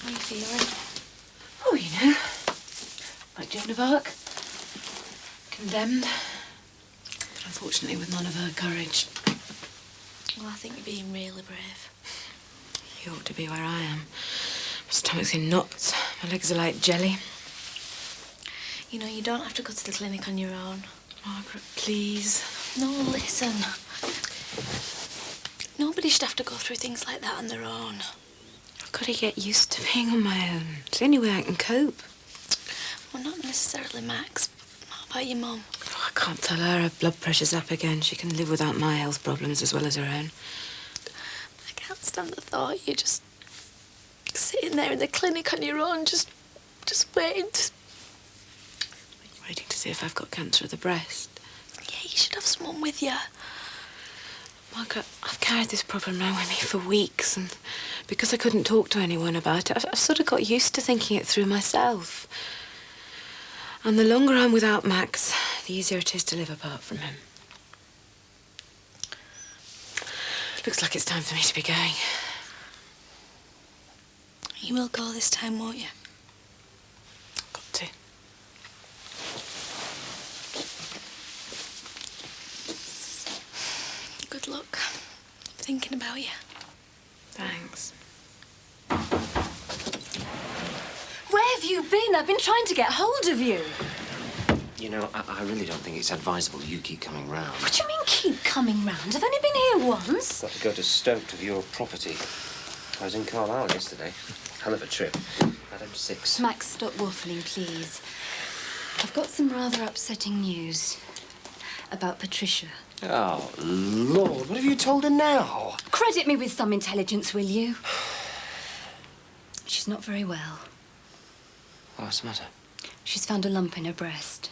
How are you feeling? Oh, you know, like Joan of Arc. Condemned. But unfortunately with none of her courage. Well, I think you're being really brave. You ought to be where I am. My stomach's in knots. My legs are like jelly. You know, you don't have to go to the clinic on your own. Margaret, please. No, listen. Nobody should have to go through things like that on their own. I've got to get used to being on my own. It's the only way I can cope. Well, not necessarily Max. How about your mum? Oh, I can't tell her. Her blood pressure's up again. She can live without my health problems as well as her own. I can't stand the thought you're just sitting there in the clinic on your own, just waiting to... Waiting to see if I've got cancer of the breast. Yeah, you should have someone with you. Margaret, I've carried this problem around with me for weeks, and because I couldn't talk to anyone about it, I've sort of got used to thinking it through myself. And the longer I'm without Max, the easier it is to live apart from him. Looks like it's time for me to be going. You will go this time, won't you? Got to. Good luck. Thinking about you. Thanks. Where have you been? I've been trying to get hold of you. You know, I really don't think it's advisable you keep coming round. What do you mean keep coming round? I've only been here once. Got to go to Stoke to view your property. I was in Carlisle yesterday. Hell of a trip. Adam 6. Max, stop waffling, please. I've got some rather upsetting news about Patricia. Oh, Lord, what have you told her now? Credit me with some intelligence, will you? She's not very well. What's the matter? She's found a lump in her breast.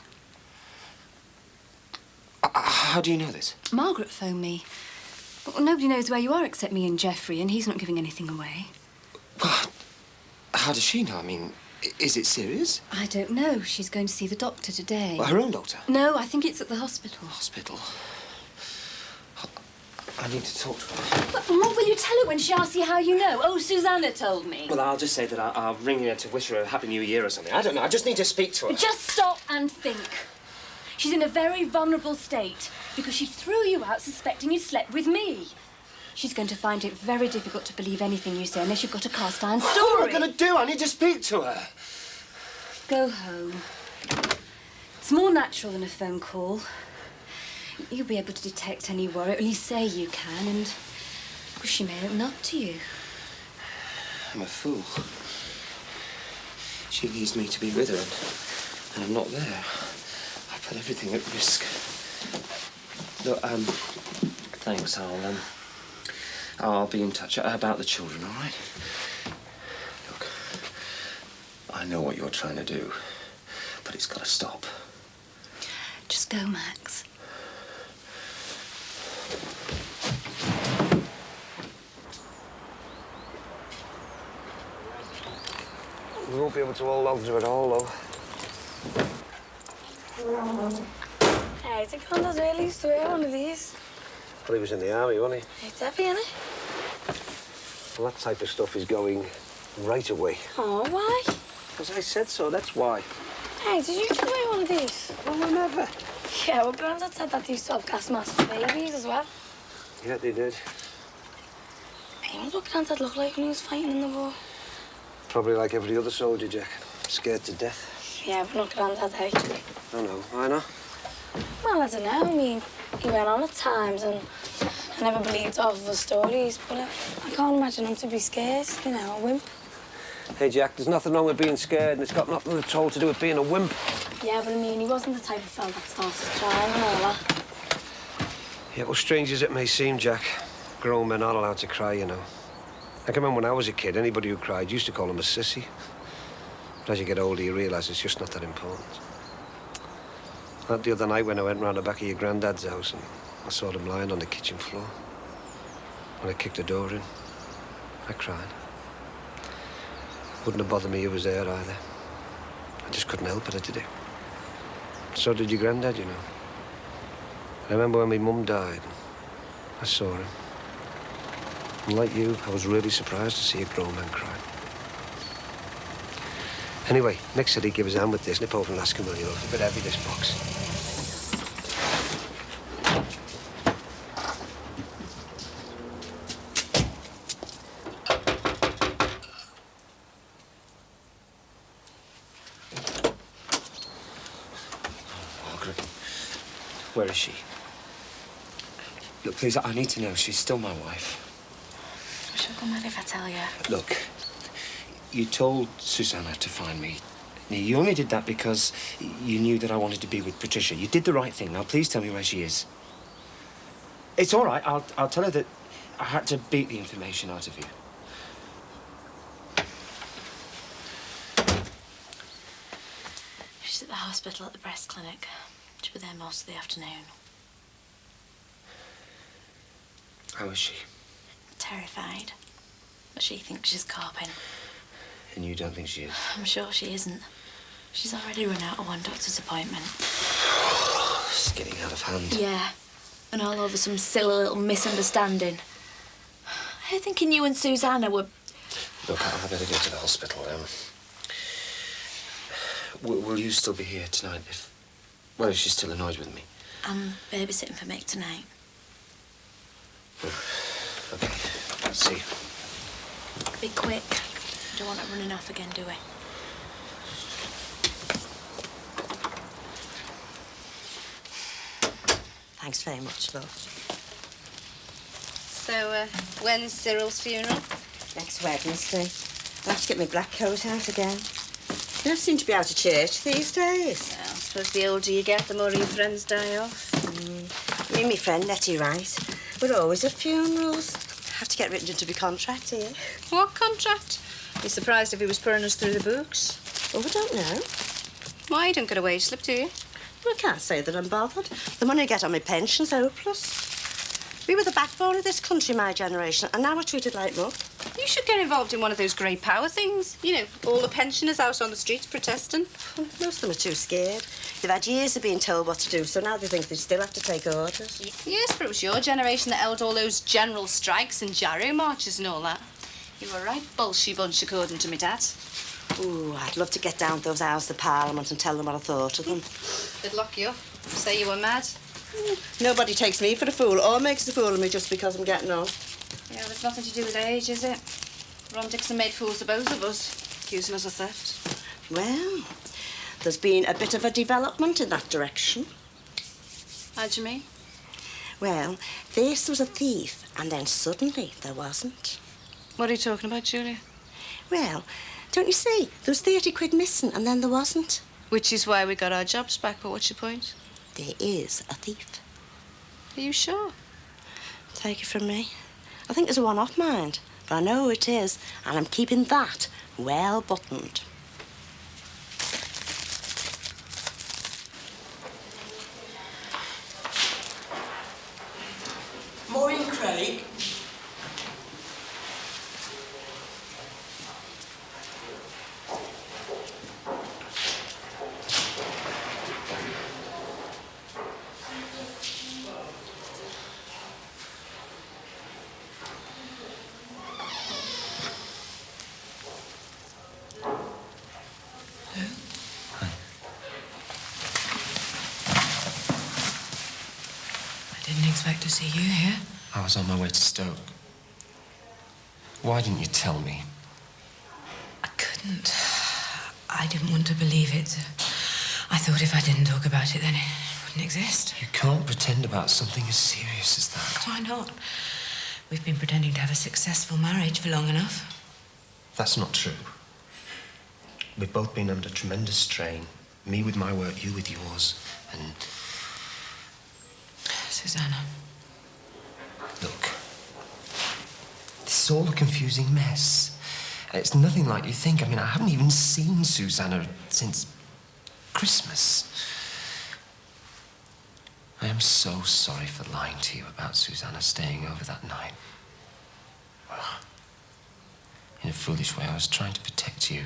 How do you know this? Margaret phoned me. Well, nobody knows where you are except me and Geoffrey, and he's not giving anything away. Well, how does she know? I mean, is it serious? I don't know. She's going to see the doctor today. Well, her own doctor? No, I think it's at the hospital. Hospital? I need to talk to her. But what will you tell her when she asks you how you know? Oh, Susanna told me. Well, I'll just say that I'll ring her to wish her a Happy New Year or something. I don't know. I just need to speak to her. Just stop and think. She's in a very vulnerable state because she threw you out suspecting you'd slept with me. She's going to find it very difficult to believe anything you say unless you've got a cast iron story. What am I going to do? I need to speak to her. Go home. It's more natural than a phone call. You'll be able to detect any worry, or at least say you can, and well, she may open up to you. I'm a fool. She needs me to be with her, and I'm not there. I put everything at risk. Look, thanks. I'll be in touch about the children, all right? Look, I know what you're trying to do, but it's got to stop. Just go, Max. We won't be able to hold on to it all, though. Hey, it's a Granddad's really used to wear one of these. Well, he was in the army, wasn't he? It's heavy, isn't it? Well, that type of stuff is going right away. Oh, why? Because I said so, that's why. Hey, did you used to wear one of these? Well, I never. Yeah, well, Grandad said that they used to have gas masks for babies as well. Yeah, they did. Hey, what did Grandad look like when he was fighting in the war? Probably like every other soldier, Jack. Scared to death. Yeah, but not Grandad, hey? I know. Why not? Well, I don't know. I mean, he went on at times and I never believed half of his stories, but I can't imagine him to be scared, you know, a wimp. Hey, Jack, there's nothing wrong with being scared, and it's got nothing at all to do with being a wimp. Yeah, but I mean, he wasn't the type of fella that started crying and all that. Yeah, well, strange as it may seem, Jack, grown men aren't allowed to cry, you know. I can remember when I was a kid, anybody who cried used to call him a sissy. But as you get older, you realise it's just not that important. Like the other night when I went round the back of your granddad's house and I saw them lying on the kitchen floor. When I kicked the door in, I cried. Wouldn't have bothered me he was there either. I just couldn't help it, I did it. So did your granddad, you know. I remember when my mum died, I saw him. And like you, I was really surprised to see a grown man cry. Anyway, Nick said he'd give us a hand with this. Nip over and ask him, will you? It's a bit heavy, this box. Margaret, where is she? Look, please, I need to know. She's still my wife. She'll come mad if I tell you. Look, you told Susanna to find me. You only did that because you knew that I wanted to be with Patricia. You did the right thing. Now, please tell me where she is. It's all right. I'll tell her that I had to beat the information out of you. She's at the hospital at the breast clinic. She'll be there most of the afternoon. How is she? Terrified. But she thinks she's coping. And you don't think she is? I'm sure she isn't. She's already run out of one doctor's appointment. It's getting out of hand. Yeah. And all over some silly little misunderstanding. I'm thinking you and Susanna were... Look, I better go to the hospital. Will you still be here tonight if... Well, if she's still annoyed with me? I'm babysitting for Mick tonight. Okay, see you. Be quick. Don't want it running off again, do we? Thanks very much, love. So, when's Cyril's funeral? Next Wednesday. I'll have to get my black coat out again. You don't seem to be out of church these days. Well, I suppose the older you get, the more your friends die off. Me and my friend Nettie Wright, we're always at funerals. Have to get written into my contract here. What contract? Be surprised if he was putting us through the books. Oh, I don't know. Why, you don't get a wage slip, do you? Well, I can't say that I'm bothered. The money I get on my pension's hopeless. We were the backbone of this country, my generation, and now we're treated like muck. You should get involved in one of those great power things. You know, all the pensioners out on the streets protesting. Most of them are too scared. They've had years of being told what to do, so now they think they still have to take orders. Yes, but it was your generation that held all those general strikes and Jarrow marches and all that. You were a right bolshy bunch, according to me dad. Ooh, I'd love to get down to those Houses of Parliament and tell them what I thought of them. They'd lock you up, say you were mad. Nobody takes me for a fool or makes a fool of me just because I'm getting on. Yeah, well, it's nothing to do with age, is it? Ron Dixon made fools of both of us, accusing us of theft. Well, there's been a bit of a development in that direction. How do you mean? Well, first there was a thief, and then suddenly there wasn't. What are you talking about, Julia? Well, don't you see? There was 30 quid missing, and then there wasn't. Which is why we got our jobs back, but what's your point? There is a thief. Are you sure? Take it from me. I think there's a one-off, mind, but I know who it is, and I'm keeping that well buttoned. Morning, Craig. I didn't expect to see you here. I was on my way to Stoke. Why didn't you tell me? I couldn't. I didn't want to believe it. I thought if I didn't talk about it, then it wouldn't exist. You can't pretend about something as serious as that. Why not? We've been pretending to have a successful marriage for long enough. That's not true. We've both been under tremendous strain. Me with my work, you with yours, and... Susanna. Look, this is all a confusing mess. It's nothing like you think. I mean, I haven't even seen Susanna since Christmas. I am so sorry for lying to you about Susanna staying over that night. Well, in a foolish way, I was trying to protect you.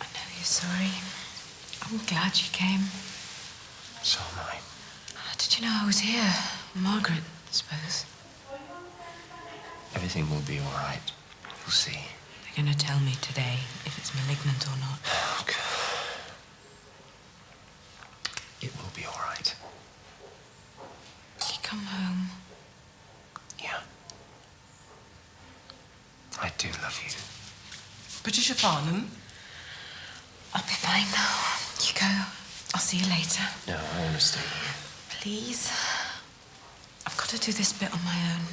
I know you're sorry. I'm glad you came. So am I. Did you know I was here? Margaret, I suppose. Everything will be all right. You'll see. You're going to tell me today if it's malignant or not. Okay. It will be all right. Will you come home? Yeah. I do love you. Patricia Farnham? I'll be fine now. You go. I'll see you later. No, I want to stay here. Please. I've got to do this bit on my own.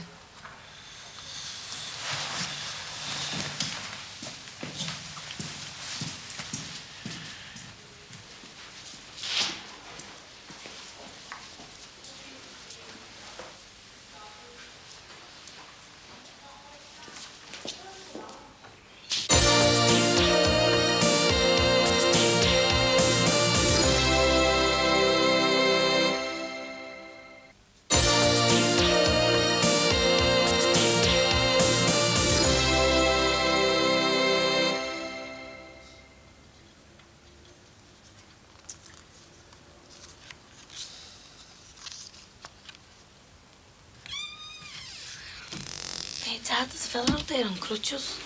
Hey, Dad, there's a fella out there on crutches.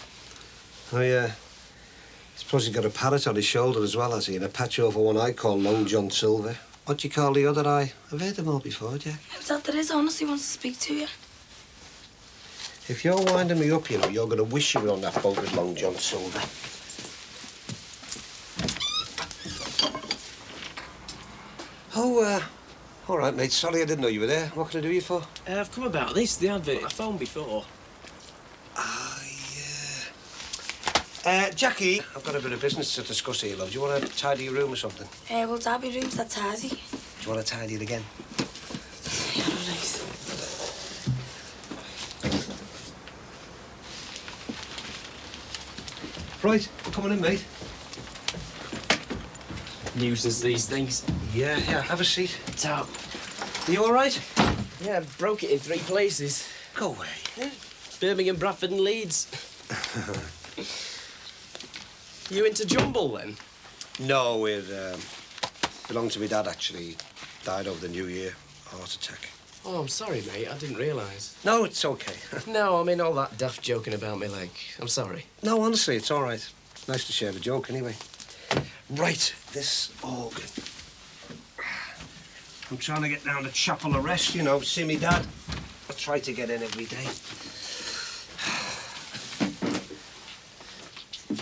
Oh, yeah. I suppose he's got a parrot on his shoulder as well, has he? And a patch over one eye called Long John Silver. What do you call the other eye? I've heard them all before, Jack. Yeah, Dad, there is. Honestly wants to speak to you. If you're winding me up, you know, you're going to wish you were on that boat with Long John Silver. Oh, all right, mate. Sorry I didn't know you were there. What can I do you for? I've come about this, the advert. I phoned before. Jackie, I've got a bit of business to discuss here, love. Do you want to tidy your room or something? Well, Dad, my room's that tidy. Do you want to tidy it again? Yeah, nice. Right, we're coming in, mate. Nuisance, these things. Yeah, have a seat. Top. Are you all right? Yeah, I broke it in 3 places. Go away. Birmingham, Bradford and Leeds. You into jumble, then? No, we're, belonged to my dad, actually. He died over the New Year. Heart attack. Oh, I'm sorry, mate. I didn't realise. No, it's okay. No, I mean all that daft joking about my leg. I'm sorry. No, honestly, it's all right. Nice to share the joke, anyway. Right, this organ. I'm trying to get down to Chapel of Rest, you know, see me dad. I try to get in every day.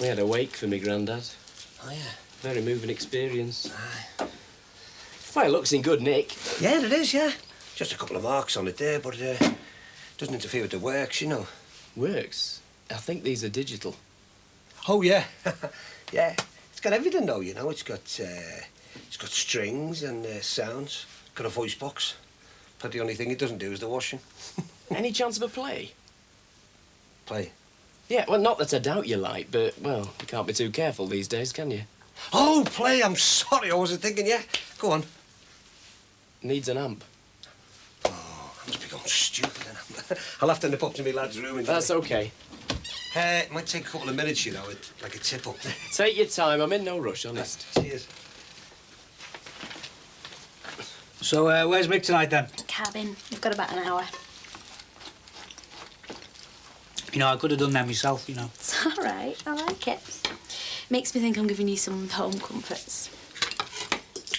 We had a wake for me granddad. Oh, yeah? Very moving experience. Well, it looks in good nick. Yeah, it is, yeah. Just a couple of marks on it there, but doesn't interfere with the works, you know. Works? I think these are digital. Oh, yeah. Yeah. It's got everything, though, you know. It's got strings and sounds. Got a voice box. But the only thing it doesn't do is the washing. Any chance of a play? Play? Yeah, well, not that I doubt you like, but, well, you can't be too careful these days, can you? Oh, play! I'm sorry, I wasn't thinking, yeah. Go on. Needs an amp. Oh, I must be going stupid. I'll have to nip up to my lad's room and That's okay. It might take a couple of minutes, you know, like a tip up there. Take your time. I'm in no rush, honest. Cheers. So, where's Mick tonight, then? Cabin. We've got about an hour. You know, I could have done that myself, you know. It's all right. I like it. Makes me think I'm giving you some home comforts.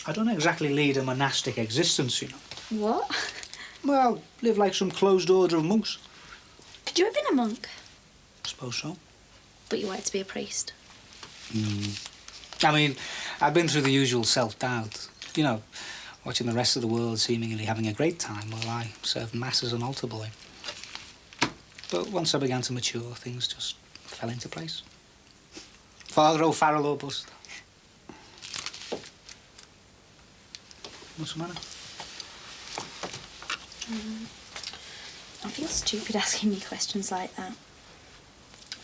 I don't exactly lead a monastic existence, you know. What? Well, live like some closed order of monks. Could you have been a monk? I suppose so. But you wanted to be a priest. I mean, I've been through the usual self-doubt. You know, watching the rest of the world seemingly having a great time while I served mass as an altar boy. But once I began to mature, things just fell into place. Father O'Farrell or bust. What's the matter? I feel stupid asking you questions like that.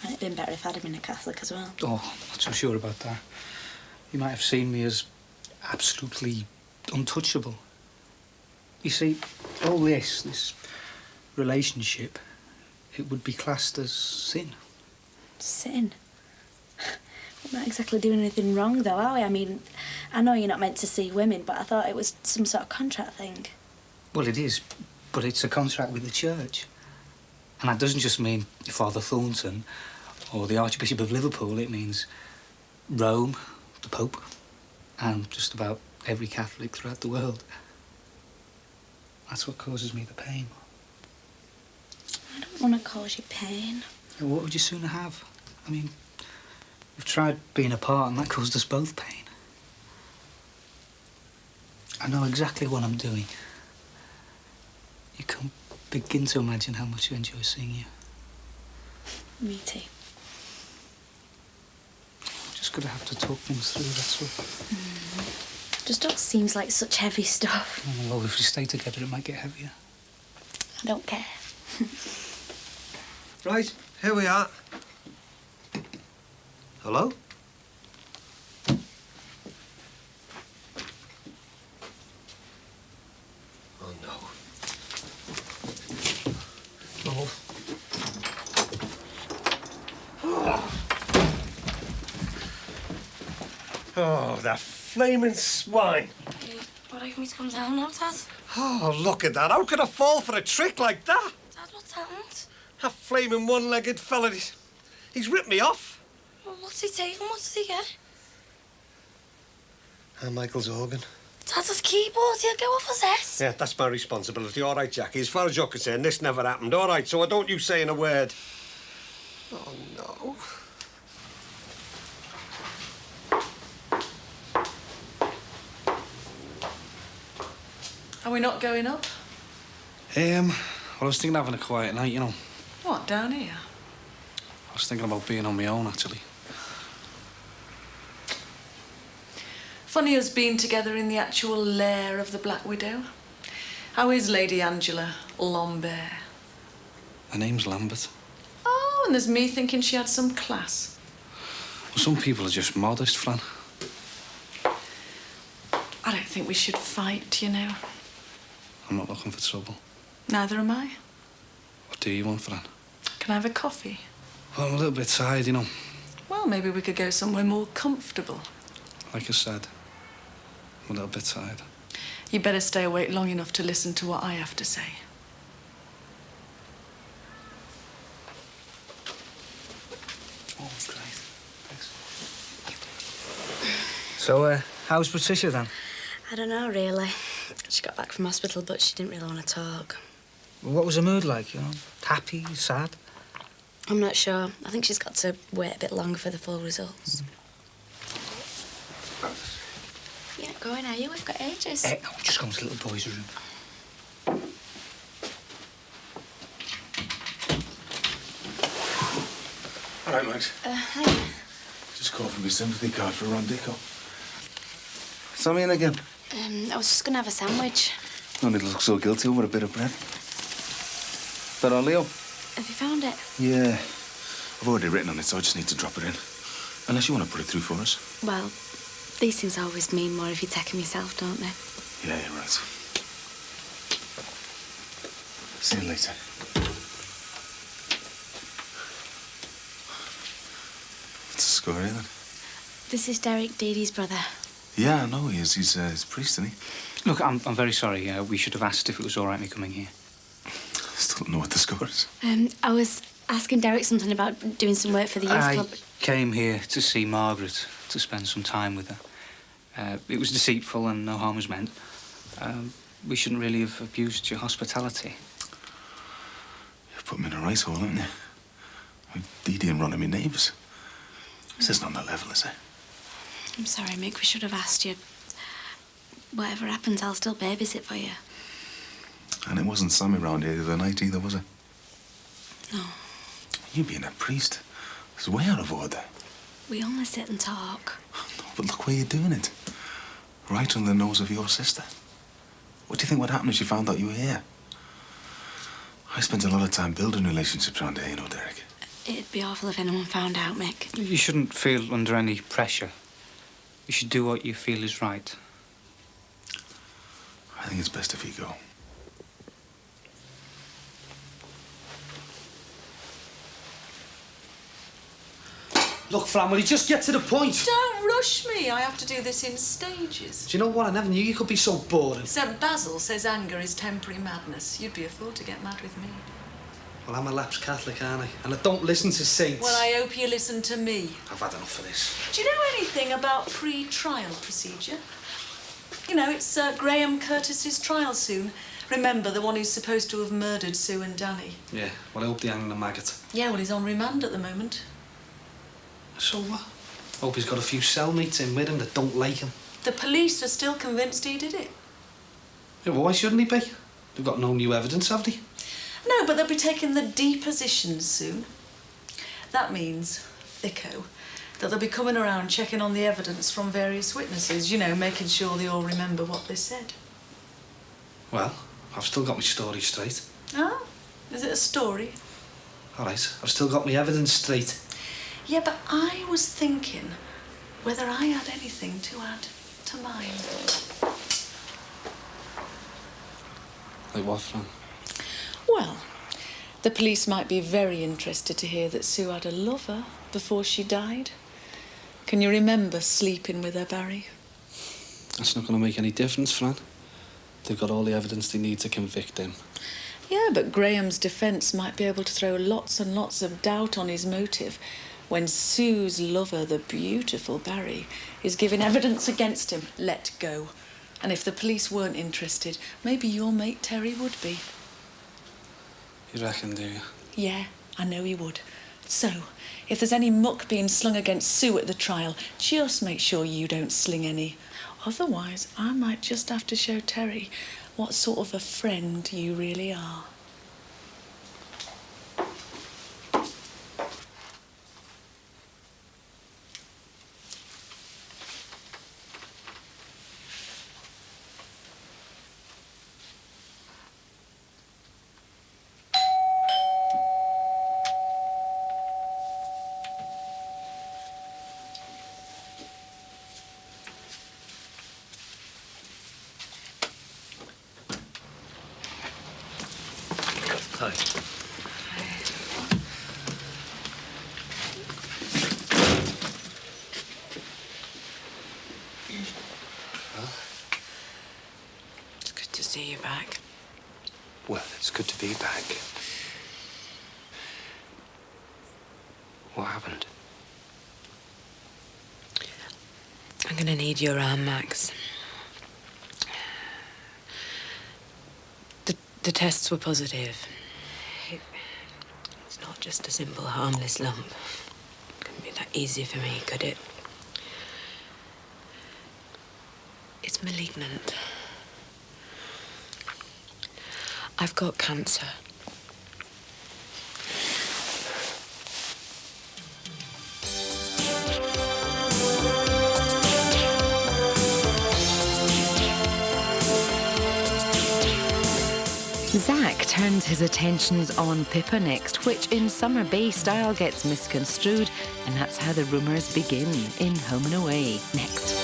And it'd been better if I'd have been a Catholic as well. Oh, I'm not so sure about that. You might have seen me as absolutely untouchable. You see, all this relationship, it would be classed as sin. Sin? We're not exactly doing anything wrong, though, are we? I mean, I know you're not meant to see women, but I thought it was some sort of contract thing. Well, it is, but it's a contract with the church. And that doesn't just mean Father Thornton or the Archbishop of Liverpool, it means Rome, the Pope, and just about every Catholic throughout the world. That's what causes me the pain. I don't want to cause you pain. Well, what would you sooner have? I mean, we've tried being apart and that caused us both pain. I know exactly what I'm doing. You can't begin to imagine how much I enjoy seeing you. Me too. Just gonna have to talk things through, that's all. Just all seems like such heavy stuff. Oh, well, if we stay together, it might get heavier. I don't care. Right, here we are. Hello? Oh, no. Oh. Oh, that flaming swine. Would like me to come down now, Dad? Oh, look at that. How could I fall for a trick like that? Dad, what's happened? That flaming one-legged fella, he's ripped me off. Well, what's he taking? What did he get? Michael's organ. Dad's his keyboard. He'll go off his head. Yeah, that's my responsibility. All right, Jackie. As far as you're concerned, this never happened. All right, so I don't you saying a word. Oh, no. Are we not going up? Well, I was thinking of having a quiet night, you know. What, down here? I was thinking about being on my own, actually. Funny us being together in the actual lair of the Black Widow. How is Lady Angela Lambert? Her name's Lambert. Oh, and there's me thinking she had some class. Well, some people are just modest, Fran. I don't think we should fight, you know. I'm not looking for trouble. Neither am I. What do you want, Fran? Can I have a coffee? Well, I'm a little bit tired, you know. Well, maybe we could go somewhere more comfortable. Like I said, I'm a little bit tired. You better stay awake long enough to listen to what I have to say. Oh, great. Thanks. So, how's Patricia, then? I don't know, really. She got back from hospital, but she didn't really want to talk. What was her mood like, you know? Happy, sad? I'm not sure. I think she's got to wait a bit longer for the full results. You're not going, are you? We've got ages. No, just go into the little boy's room. All right, Max. Hi. Just called for my sympathy card for Ron Dicko. Sammy in again? I was just going to have a sandwich. No need to look so guilty over a bit of bread. That on Leo? Have you found it? Yeah. I've already written on it, so I just need to drop it in. Unless you want to put it through for us. Well, these things always mean more if you take them yourself, don't they? Yeah, you're right. See you later. What's the score here, then? This is Derek Deedee's brother. Yeah, I know he is. He's a priest, isn't he? Look, I'm very sorry. We should have asked if it was all right me coming here. I still don't know what the score is. I was asking Derek something about doing some work for the youth club. I came here to see Margaret, to spend some time with her. It was deceitful and no harm was meant. We shouldn't really have abused your hospitality. You've put me in a right hole, haven't you? I mean, Dee Dee and Ron are my neighbours. This isn't on the level, is it? I'm sorry, Mick. We should have asked you. Whatever happens, I'll still babysit for you. And it wasn't Sammy round here the other night either, was it? No. You being a priest is way out of order. We only sit and talk. No, but look where you're doing it. Right under the nose of your sister. What do you think would happen if she found out you were here? I spent a lot of time building relationships around here, you know, Derek. It'd be awful if anyone found out, Mick. You shouldn't feel under any pressure. You should do what you feel is right. I think it's best if you go. Look, Fran, will you just get to the point? Don't rush me. I have to do this in stages. Do you know what? I never knew you could be so boring. St. Basil says anger is temporary madness. You'd be a fool to get mad with me. Well, I'm a lapsed Catholic, aren't I? And I don't listen to saints. Well, I hope you listen to me. I've had enough of this. Do you know anything about pre-trial procedure? You know, it's Graham Curtis's trial soon. Remember, the one who's supposed to have murdered Sue and Danny? Yeah, well, I hope they hang the maggot. Yeah, well, he's on remand at the moment. So what? Hope he's got a few cellmates in with him that don't like him. The police are still convinced he did it. Yeah, well, why shouldn't he be? They've got no new evidence, have they? No, but they'll be taking the depositions soon. That means, Thicko, that they'll be coming around checking on the evidence from various witnesses, you know, making sure they all remember what they said. Well, I've still got my story straight. Ah, is it a story? All right, I've still got my evidence straight. Yeah, but I was thinking whether I had anything to add to mine. Like what, Fran? Well, the police might be very interested to hear that Sue had a lover before she died. Can you remember sleeping with her, Barry? That's not going to make any difference, Fran. They've got all the evidence they need to convict him. Yeah, but Graham's defence might be able to throw lots and lots of doubt on his motive when Sue's lover, the beautiful Barry, is giving evidence against him. Let go. And if the police weren't interested, maybe your mate Terry would be. You reckon, do you? Yeah, I know he would. So, if there's any muck being slung against Sue at the trial, just make sure you don't sling any. Otherwise, I might just have to show Terry what sort of a friend you really are. Hi. It's good to see you back. Well, it's good to be back. What happened? I'm going to need your arm, Max. The tests were positive. It's not just a simple, harmless lump. Couldn't be that easy for me, could it? It's malignant. I've got cancer. Zack turns his attentions on Pippa next, which in Summer Bay style gets misconstrued, and that's how the rumours begin in Home and Away next.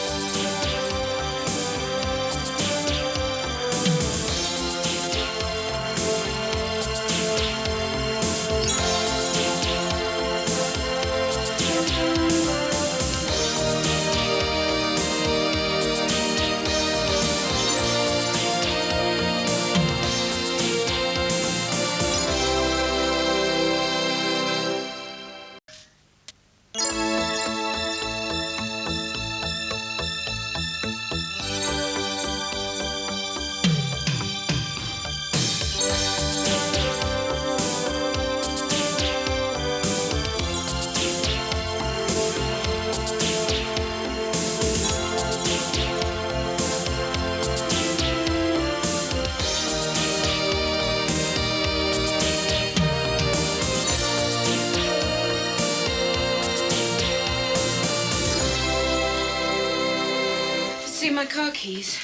See my car keys?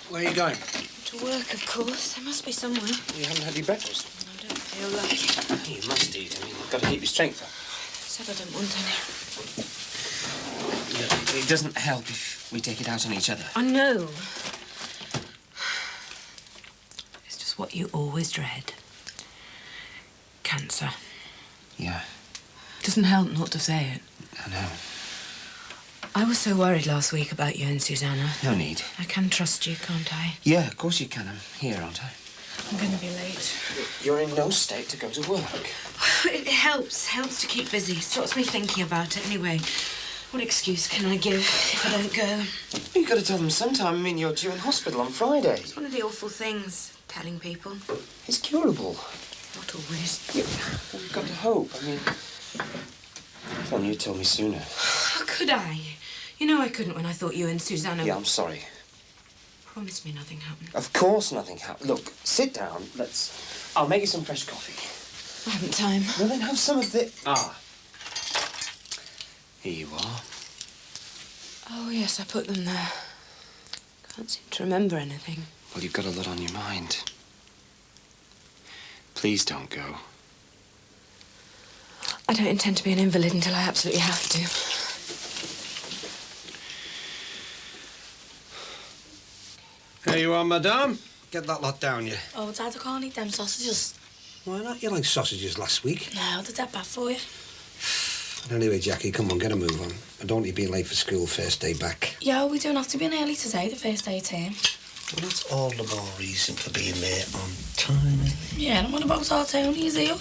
Where are you going? To work, of course. There must be somewhere. You haven't had your breakfast. I don't feel like it. You must eat. I mean, you've got to keep your strength up. Said I don't want any. Look, it doesn't help if we take it out on each other. I know. It's just what you always dread. Cancer. Yeah, Doesn't help not to say it. I know. I was so worried last week about you and Susanna. No need. I can trust you, can't I? Yeah, of course you can. I'm here, aren't I? I'm going to be late. You're in no state to go to work. It helps to keep busy. Stops me thinking about it anyway. What excuse can I give if I don't go? You could have told them sometime. I mean, you're due in hospital on Friday. It's one of the awful things, telling people. It's curable. Not always. We've got to hope. I mean, if only you told me sooner. How could I? You know I couldn't when I thought you and Susanna... Yeah, I'm sorry. Promise me nothing happened. Of course nothing happened. Look, sit down. I'll make you some fresh coffee. I haven't time. Well, then have some of this. Ah. Here you are. Oh, yes, I put them there. Can't seem to remember anything. Well, you've got a lot on your mind. Please don't go. I don't intend to be an invalid until I absolutely have to. There you are, madame. Get that lot down, you. Oh, Dad, I can't eat them sausages. Why not? You liked sausages last week. No, they're dead bad for you. Anyway, Jackie, come on, get a move on. I don't want you being late for school first day back. Yeah, we don't have to be in early today, the first day of term. Well, that's all the more reason for being there on time. Yeah, and what about our Tony? Is he up?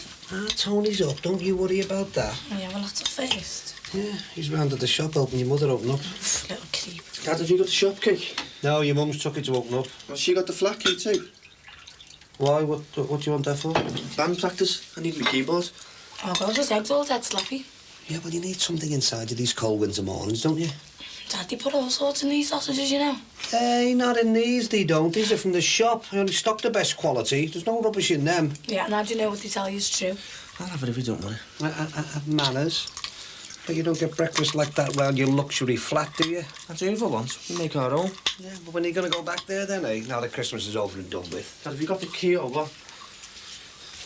Tony's up. Don't you worry about that. Yeah, well, that's at first. Yeah, he's round at the shop helping your mother open up. Little creep. Dad, have you got the shop key? No, your mum's took it to open up. Well, she got the flat key too. Why? What do you want that for? Band practice. I need my keyboard. Oh, God, his eggs all dead sloppy. Yeah, well, you need something inside you these cold winter mornings, don't you? Dad, they put all sorts in these sausages, you know. Hey, not in these, they don't. These are from the shop. I only stock the best quality. There's no rubbish in them. Yeah, and how do you know what they tell you is true? I'll have it if you don't want it. Manners. But you don't get breakfast like that round your luxury flat, do you? I do for once. We make our own. Yeah, but when are you going to go back there then, eh? Now that Christmas is over and done with. Dad, have you got the key or what?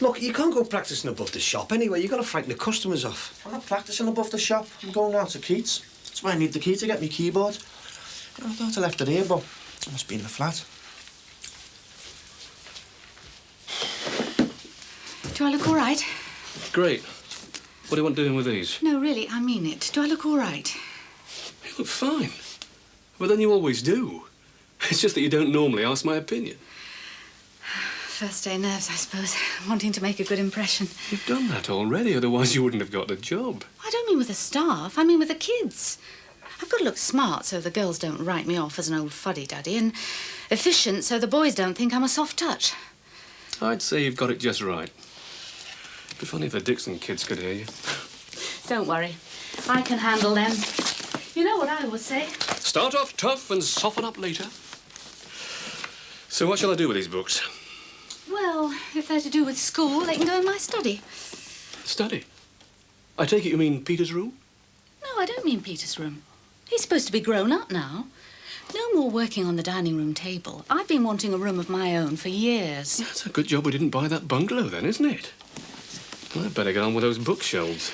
Look, you can't go practising above the shop anyway. You've got to frighten the customers off. I'm not practising above the shop. I'm going round to Keats. That's why I need the key to get my keyboard. I thought I left it here, but it must be in the flat. Do I look all right? Great. What do you want doing with these? No, really, I mean it. Do I look all right? You look fine. But then you always do. It's just that you don't normally ask my opinion. First day nerves, I suppose. Wanting to make a good impression. You've done that already, otherwise you wouldn't have got the job. I don't mean with the staff. I mean with the kids. I've got to look smart so the girls don't write me off as an old fuddy-duddy, and efficient so the boys don't think I'm a soft touch. I'd say you've got it just right. It'd be funny if the Dixon kids could hear you. Don't worry. I can handle them. You know what I would say? Start off tough and soften up later. So what shall I do with these books? Well, if they're to do with school, they can go in my study. Study? I take it you mean Peter's room? No, I don't mean Peter's room. He's supposed to be grown up now. No more working on the dining room table. I've been wanting a room of my own for years. That's a good job we didn't buy that bungalow then, isn't it? Well, I'd better get on with those bookshelves.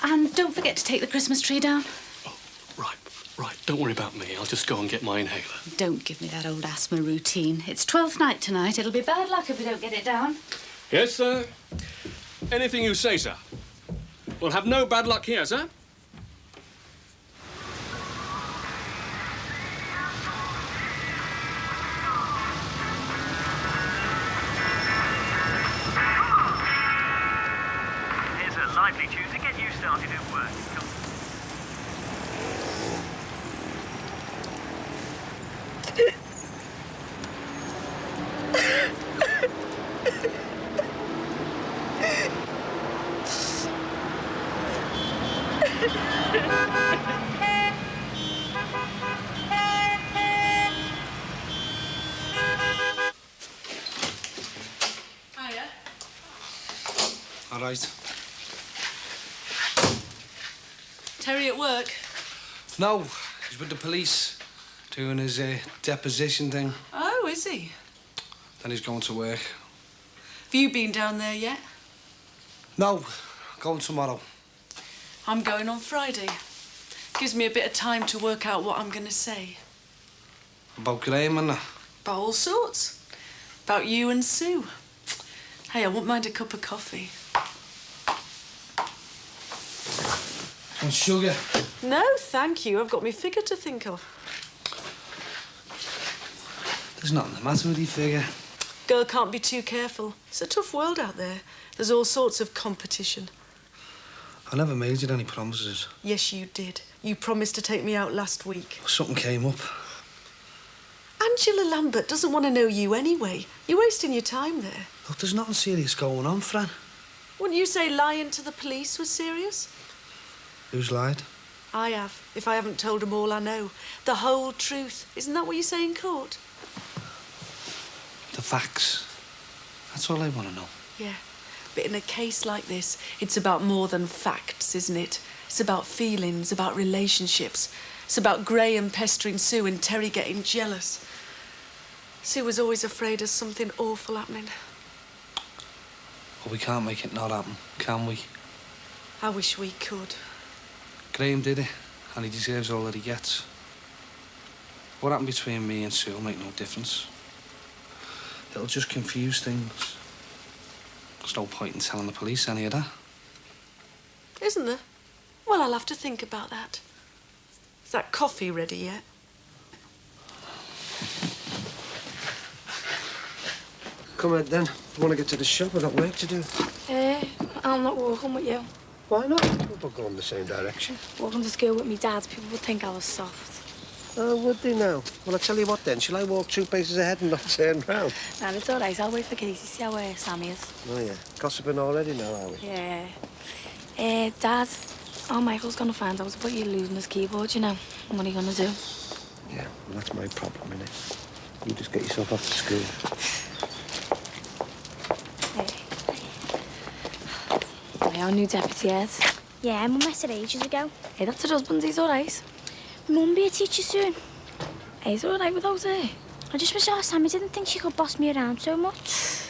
And don't forget to take the Christmas tree down. Right, don't worry about me. I'll just go and get my inhaler. Don't give me that old asthma routine. It's 12th night tonight. It'll be bad luck if we don't get it down. Yes, sir? Anything you say, sir. We'll have no bad luck here, sir. Here's a lively tune to get you started at work. Hiya. All right. Terry at work? No, he's with the police, doing his deposition thing. Oh, is he? Then he's going to work. Have you been down there yet? No, going tomorrow. I'm going on Friday. Gives me a bit of time to work out what I'm going to say. About Graham and that. About all sorts. About you and Sue. Hey, I wouldn't mind a cup of coffee. And sugar. No, thank you. I've got my figure to think of. There's nothing the matter with your figure. Girl can't be too careful. It's a tough world out there. There's all sorts of competition. I never made you any promises. Yes, you did. You promised to take me out last week. Something came up. Angela Lambert doesn't want to know you anyway. You're wasting your time there. Look, there's nothing serious going on, Fran. Wouldn't you say lying to the police was serious? Who's lied? I have, if I haven't told them all I know. The whole truth. Isn't that what you say in court? The facts. That's all I want to know. Yeah. But in a case like this, it's about more than facts, isn't it? It's about feelings, about relationships. It's about Graham pestering Sue and Terry getting jealous. Sue was always afraid of something awful happening. Well, we can't make it not happen, can we? I wish we could. Graham did it, and he deserves all that he gets. What happened between me and Sue will make no difference. It'll just confuse things. There's no point in telling the police any of that. Isn't there? Well, I'll have to think about that. Is that coffee ready yet? Come on, then. I want to get to the shop. I've got work to do. I'm not walking with you. Why not? We'll go in the same direction. Walking to school with me dad, people would think I was soft. Oh, would they now? Well, I'll tell you what then. Shall I walk 2 paces ahead and not turn round? No, it's all right. I'll wait for Katie, see how Sammy is. Oh, yeah. Gossiping already now, are we? Yeah. Dad, Michael's gonna find out about you losing his keyboard, you know. And what are you gonna do? Yeah, well, that's my problem, innit? You just get yourself off to school. Our new deputy head. Yeah, Mum met her ages ago. Hey, that's her husband. He's all right. Mum be a teacher soon. Hey, he's all right without her. I just wish our Sammy didn't think she could boss me around so much.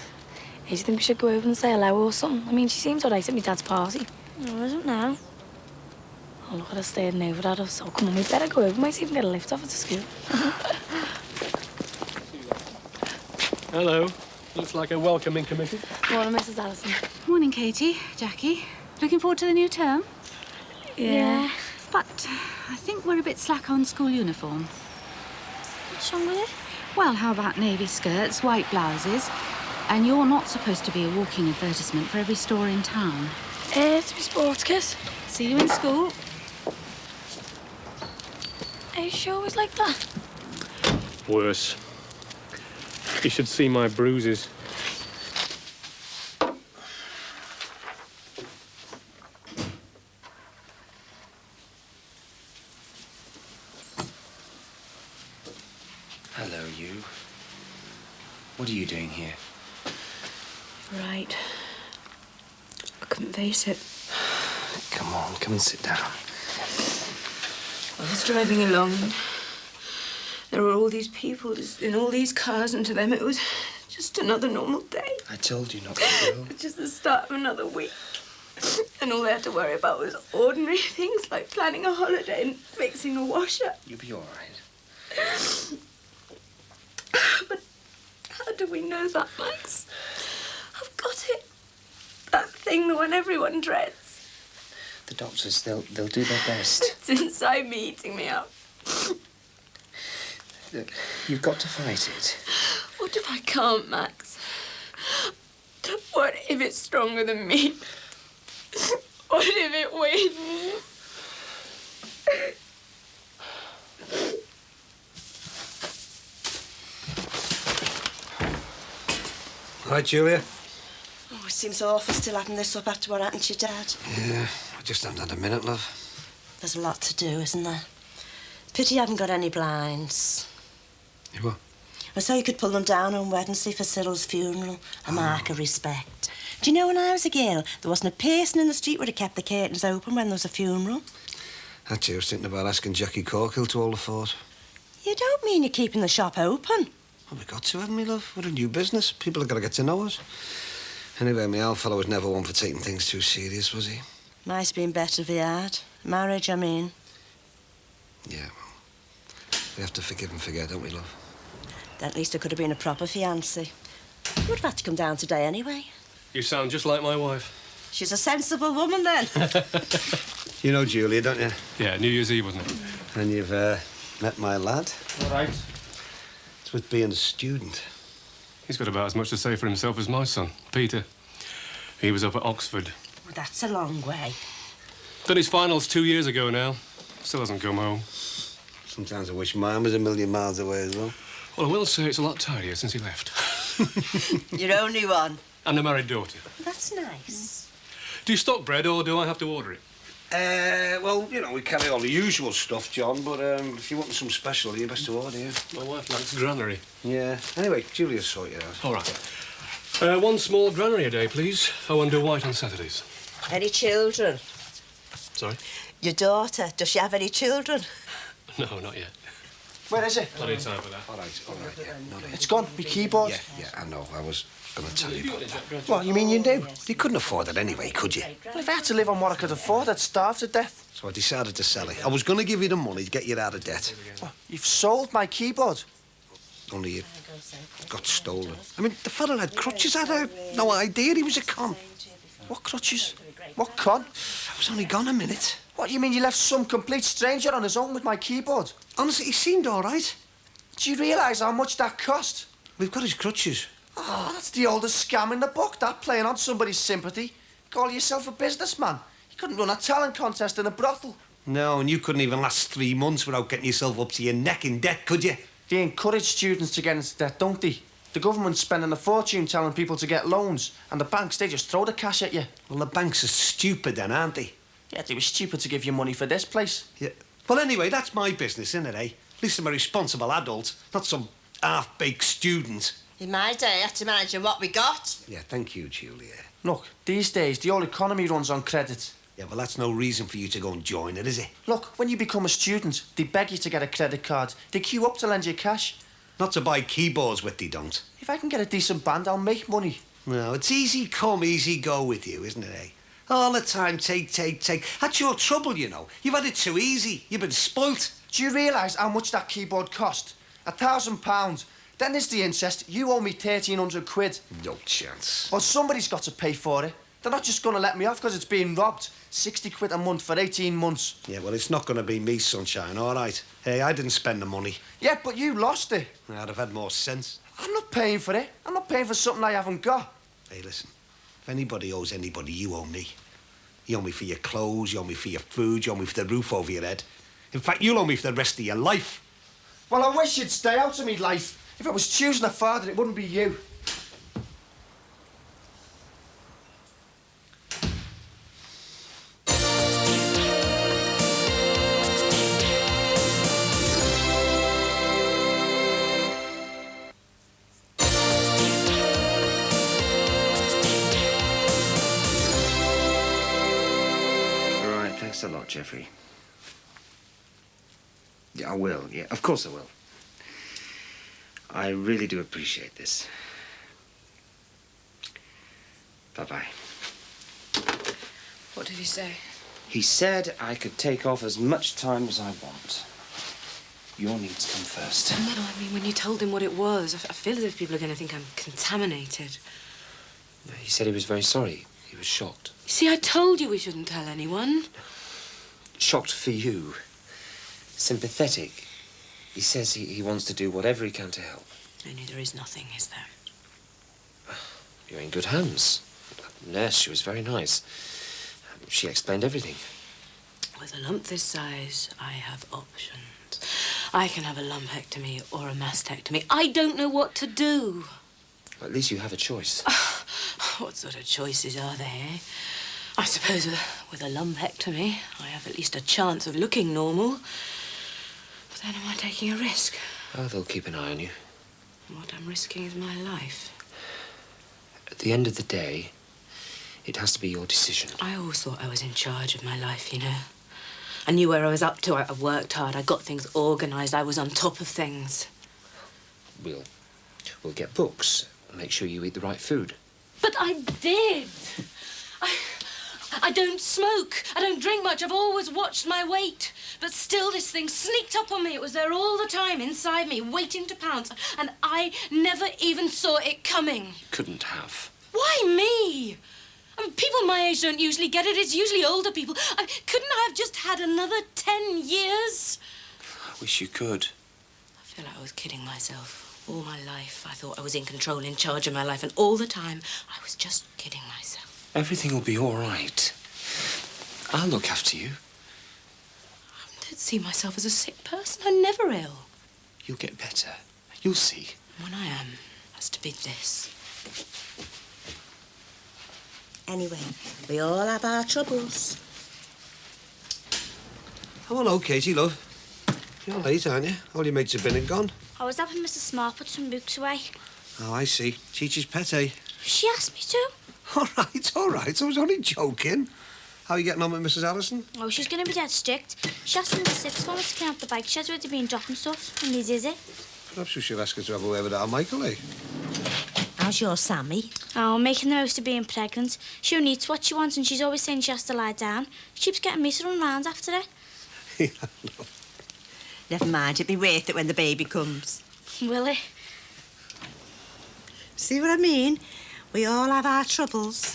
Hey, do you think we should go over and say hello or something? I mean, she seems all right at my dad's party. No, I don't know. Oh, look at her staring over at us. Oh, come on, we better go over. Might even get a lift off her to school. Hello. Looks like a welcoming committee. Morning, Mrs. Allison. Morning, Katie. Jackie. Looking forward to the new term? Yeah. But I think we're a bit slack on school uniform. What's wrong with it? Well, how about navy skirts, white blouses? And you're not supposed to be a walking advertisement for every store in town. To be sports kit. See you in school. Are you sure it was like that? Worse. You should see my bruises. Hello, you. What are you doing here? Right. I couldn't face it. Come on, come and sit down. I was driving along. There were all these people in all these cars, and to them it was just another normal day. I told you not to go. Just the start of another week. And all they had to worry about was ordinary things like planning a holiday and fixing a washer. You'll be all right. But how do we know that, Max? I've got it. That thing, the one everyone dreads. The doctors, they'll do their best. It's inside me, eating me up. Look, you've got to fight it. What if I can't, Max? What if it's stronger than me? What if it wins? Right, Julia? Oh, it seems awful still having this up after what happened to your dad. Yeah, I just haven't had a minute, love. There's a lot to do, isn't there? Pity you haven't got any blinds. You what? Well, so you could pull them down on Wednesday for Cyril's funeral, a mark of respect. Do you know, when I was a girl, there wasn't a person in the street would have kept the curtains open when there was a funeral. Actually, I was thinking about asking Jackie Corkill to hold the fort. You don't mean you're keeping the shop open? Well, we got to, haven't we, love? We're a new business. People have got to get to know us. Anyway, my old fellow was never one for taking things too serious, was he? Might have been better if he had. Marriage, I mean. Yeah, well, we have to forgive and forget, don't we, love? At least it could have been a proper fiancé. You would have had to come down today anyway. You sound just like my wife. She's a sensible woman, then. You know Julia, don't you? Yeah, New Year's Eve, wasn't it? And you've met my lad? All right. It's with being a student. He's got about as much to say for himself as my son, Peter. He was up at Oxford. Well, that's a long way. Done his finals 2 years ago now. Still hasn't come home. Sometimes I wish mine was a million miles away as well. Well, I will say it's a lot tidier since he left. Your only one? And a married daughter. That's nice. Do you stock bread or do I have to order it? Well, you know, we carry all the usual stuff, John, but if you want some special, you best to order, yeah. My wife likes granary. Yeah. Anyway, Julia's sort you out. All right. One small granary a day, please. Oh, and do white on Saturdays. Any children? Sorry? Your daughter, does she have any children? No, not yet. Where is it? Plenty of time for that. All right, yeah. No, It's gone, my keyboard. Yeah, I know. I was going to tell you about that. What, you mean you knew? You couldn't afford it anyway, could you? Well, if I had to live on what I could afford, I'd starve to death. So I decided to sell it. I was going to give you the money to get you out of debt. What, you've sold my keyboard? Only it got stolen. I mean, the fella had crutches. I had no idea he was a con. What crutches? What con? I was only gone a minute. What, you mean you left some complete stranger on his own with my keyboard? Honestly, he seemed all right. Do you realise how much that cost? We've got his crutches. Oh, that's the oldest scam in the book, that, playing on somebody's sympathy. Call yourself a businessman. You couldn't run a talent contest in a brothel. No, and you couldn't even last 3 months without getting yourself up to your neck in debt, could you? They encourage students to get into debt, don't they? The government's spending a fortune telling people to get loans, and the banks, they just throw the cash at you. Well, the banks are stupid then, aren't they? Yeah, they were stupid to give you money for this place. Yeah. Well, anyway, that's my business, isn't it, eh? At least I'm a responsible adult, not some half-baked student. In my day, I had to manage on what we got. Yeah, thank you, Julia. Look, these days, the whole economy runs on credit. Yeah, well, that's no reason for you to go and join it, is it? Look, when you become a student, they beg you to get a credit card. They queue up to lend you cash. Not to buy keyboards with, they don't. If I can get a decent band, I'll make money. No, it's easy come, easy go with you, isn't it, eh? All the time, take. That's your trouble, you know. You've had it too easy. You've been spoilt. Do you realise how much that keyboard cost? £1,000. Then there's the interest. You owe me 1,300 quid. No chance. Well, somebody's got to pay for it. They're not just going to let me off because it's being robbed. 60 quid a month for 18 months. Yeah, well, it's not going to be me, sunshine, all right? Hey, I didn't spend the money. Yeah, but you lost it. I'd have had more sense. I'm not paying for it. I'm not paying for something I haven't got. Hey, listen. If anybody owes anybody, you owe me. You owe me for your clothes, you owe me for your food, you owe me for the roof over your head. In fact, you'll owe me for the rest of your life. Well, I wish you'd stay out of me life. If I was choosing a father, it wouldn't be you. Right, thanks a lot, Geoffrey. Yeah, I will. Yeah, of course I will. I really do appreciate this. Bye-bye. What did he say? He said I could take off as much time as I want. Your needs come first. No, I mean, when you told him what it was, I feel as if people are going to think I'm contaminated. He said he was very sorry. He was shocked. See, I told you we shouldn't tell anyone. Shocked for you. Sympathetic. He says he wants to do whatever he can to help. Only there is nothing, is there? You're in good hands. That nurse, she was very nice. She explained everything. With a lump this size, I have options. I can have a lumpectomy or a mastectomy. I don't know what to do. Well, at least you have a choice. What sort of choices are there? I suppose with a lumpectomy, I have at least a chance of looking normal. But then am I taking a risk? Oh, they'll keep an eye on you. What I'm risking is my life. At the end of the day, it has to be your decision. I always thought I was in charge of my life, you know. I knew where I was up to. I worked hard. I got things organised. I was on top of things. We'll get books and make sure you eat the right food. But I did. I don't smoke. I don't drink much. I've always watched my weight. But still, this thing sneaked up on me. It was there all the time inside me, waiting to pounce. And I never even saw it coming. You couldn't have. Why me? I mean, people my age don't usually get it. It's usually older people. Couldn't I have just had another 10 years? I wish you could. I feel like I was kidding myself. All my life, I thought I was in control, in charge of my life, and all the time, I was just kidding myself. Everything will be all right. I'll look after you. I don't see myself as a sick person. I'm never ill. You'll get better. You'll see. When I am, has to be this. Anyway, we all have our troubles. Oh, hello, Katie, love. You're late, aren't you? All your mates have been and gone. I was helping Mr. Smart put some books away. Oh, I see. Teacher's pet, eh? She asked me to. All right, all right. I was only joking. How are you getting on with Mrs. Allison? Oh, she's going to be dead strict. She asked them to six for us to clean up the bike sheds where they've been dropping stuff, and they did it. Perhaps we should ask her to have a word with our Michael, eh? How's your Sammy? Oh, making the most of being pregnant. She only eats what she wants, and she's always saying she has to lie down. She keeps getting me to run round after her. Yeah, no. Never mind, it'll be worth it when the baby comes. Will it? See what I mean? We all have our troubles.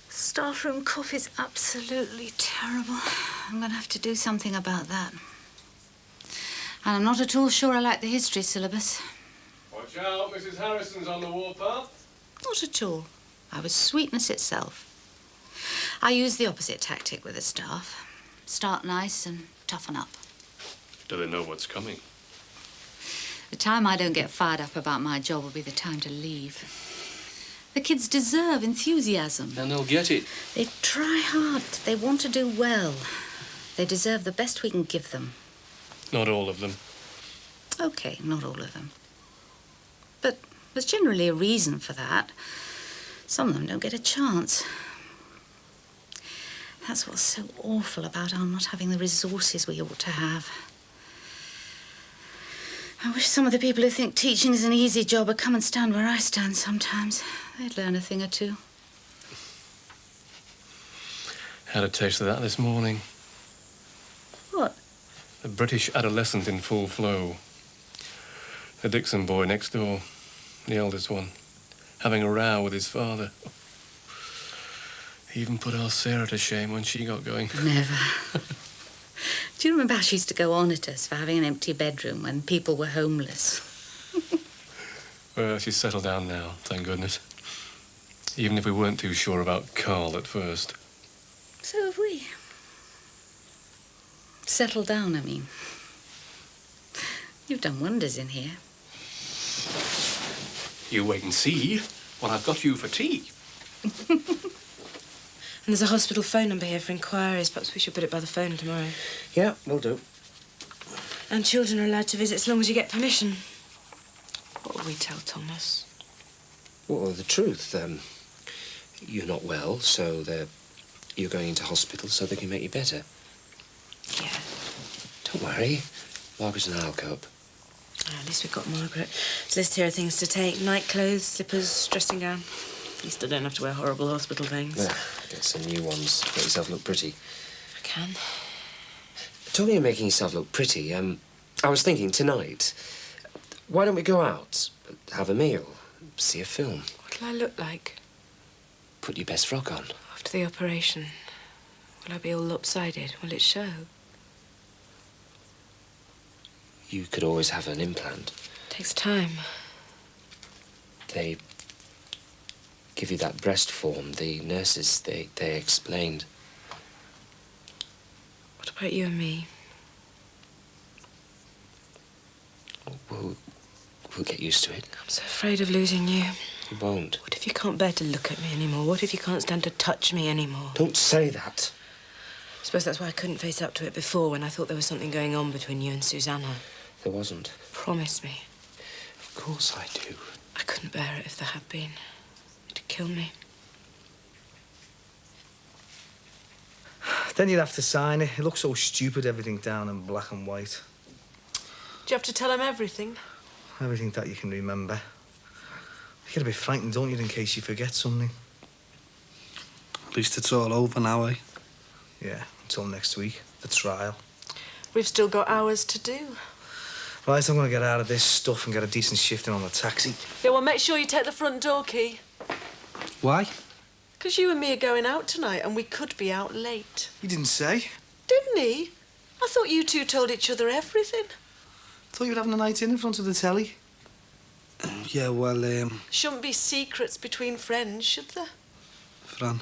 Staff room coffee's absolutely terrible. I'm going to have to do something about that. And I'm not at all sure I like the history syllabus. Watch out, Mrs. Harrison's on the warpath. Not at all. I was sweetness itself. I use the opposite tactic with the staff. Start nice and toughen up. Do they know what's coming? The time I don't get fired up about my job will be the time to leave. The kids deserve enthusiasm. And they'll get it. They try hard. They want to do well. They deserve the best we can give them. Not all of them. OK, not all of them. But there's generally a reason for that. Some of them don't get a chance. That's what's so awful about our not having the resources we ought to have. I wish some of the people who think teaching is an easy job would come and stand where I stand sometimes. They'd learn a thing or two. Had a taste of that this morning. What? The British adolescent in full flow. The Dixon boy next door, the eldest one, having a row with his father. He even put our Sarah to shame when she got going. Never. Do you remember how she used to go on at us for having an empty bedroom when people were homeless? Well, she's settled down now, thank goodness. Even if we weren't too sure about Carl at first. So have we. Settle down, I mean. You've done wonders in here. You wait and see what I've got you for tea. And there's a hospital phone number here for inquiries. Perhaps we should put it by the phone tomorrow. Yeah, we'll do. And children are allowed to visit as long as you get permission. What will we tell Thomas? Well, the truth. You're not well, so you're going into hospital so they can make you better. Yeah. Don't worry. Margaret and I'll cope. Oh, at least we've got Margaret. There's a list here of things to take. Night clothes, slippers, dressing gown. At least I don't have to wear horrible hospital things. Yeah, get some new ones. Make yourself look pretty. I can. Talking of making yourself look pretty, I was thinking tonight, why don't we go out, have a meal, see a film? What'll I look like? Put your best frock on. After the operation, will I be all lopsided? Will it show? You could always have an implant. Takes time. They give you that breast form. The nurses, they explained. What about you and me? We'll get used to it. I'm so afraid of losing you. You won't. What if you can't bear to look at me anymore? What if you can't stand to touch me anymore? Don't say that. I suppose that's why I couldn't face up to it before, when I thought there was something going on between you and Susanna. There wasn't. Promise me. Of course I do. I couldn't bear it if there had been. It'd kill me. Then you'd have to sign it. It looks so stupid, everything down in black and white. Do you have to tell him everything? Everything that you can remember. You get a bit frightened, don't you, in case you forget something? At least it's all over now, eh? Yeah, until next week, the trial. We've still got hours to do. Right, I'm going to get out of this stuff and get a decent shift in on the taxi. Yeah, well, make sure you take the front door key. Why? Because you and me are going out tonight and we could be out late. You didn't say. Didn't he? I thought you two told each other everything. Thought you were having a night in front of the telly. Yeah, well, Shouldn't be secrets between friends, should there? Fran.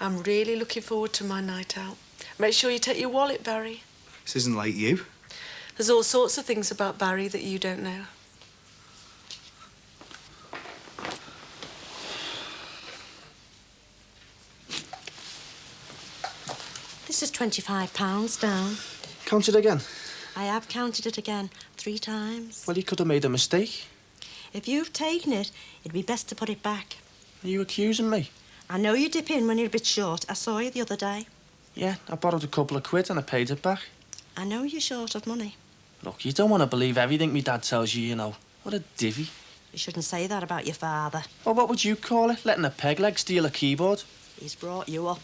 I'm really looking forward to my night out. Make sure you take your wallet, Barry. This isn't like you. There's all sorts of things about Barry that you don't know. This is £25 down. Count it again. I have counted it again 3 times. Well, you could have made a mistake. If you've taken it, it'd be best to put it back. Are you accusing me? I know you dip in when you're a bit short. I saw you the other day. Yeah, I borrowed a couple of quid and I paid it back. I know you're short of money. Look, you don't want to believe everything my dad tells you, you know. What a divvy. You shouldn't say that about your father. Well, what would you call it? Letting a peg leg steal a keyboard? He's brought you up.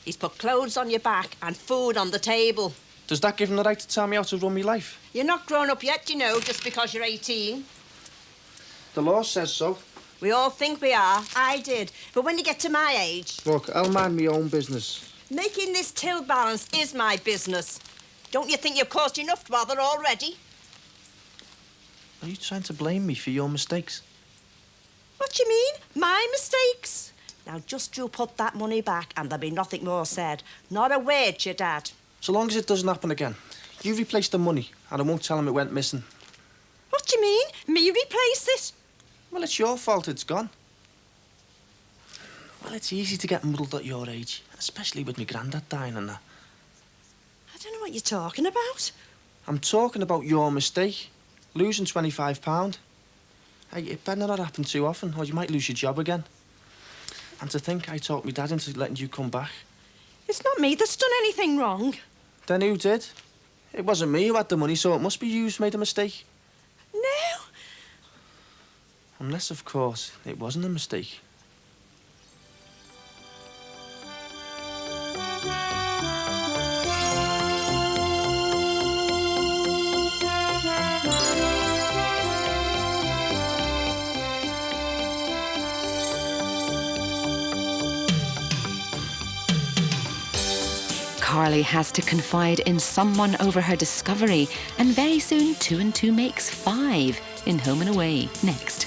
He's put clothes on your back and food on the table. Does that give him the right to tell me how to run my life? You're not grown up yet, you know, just because you're 18. The law says so. We all think we are. I did. But when you get to my age... Look, I'll mind my own business. Making this till balance is my business. Don't you think you've caused enough bother already? Are you trying to blame me for your mistakes? What do you mean? My mistakes? Now, just you put that money back and there'll be nothing more said. Not a word to your dad. So long as it doesn't happen again. You replace the money and I won't tell him it went missing. What do you mean? Me replace it? Well, it's your fault it's gone. Well, it's easy to get muddled at your age, especially with my granddad dying and that. I don't know what you're talking about. I'm talking about your mistake. Losing £25. Hey, it better not happen too often, or you might lose your job again. And to think I talked my dad into letting you come back. It's not me that's done anything wrong. Then who did? It wasn't me who had the money, so it must be you who's made a mistake. No. Unless, of course, it wasn't a mistake. Carly has to confide in someone over her discovery, and very soon 2 and 2 makes 5 in Home and Away. Next.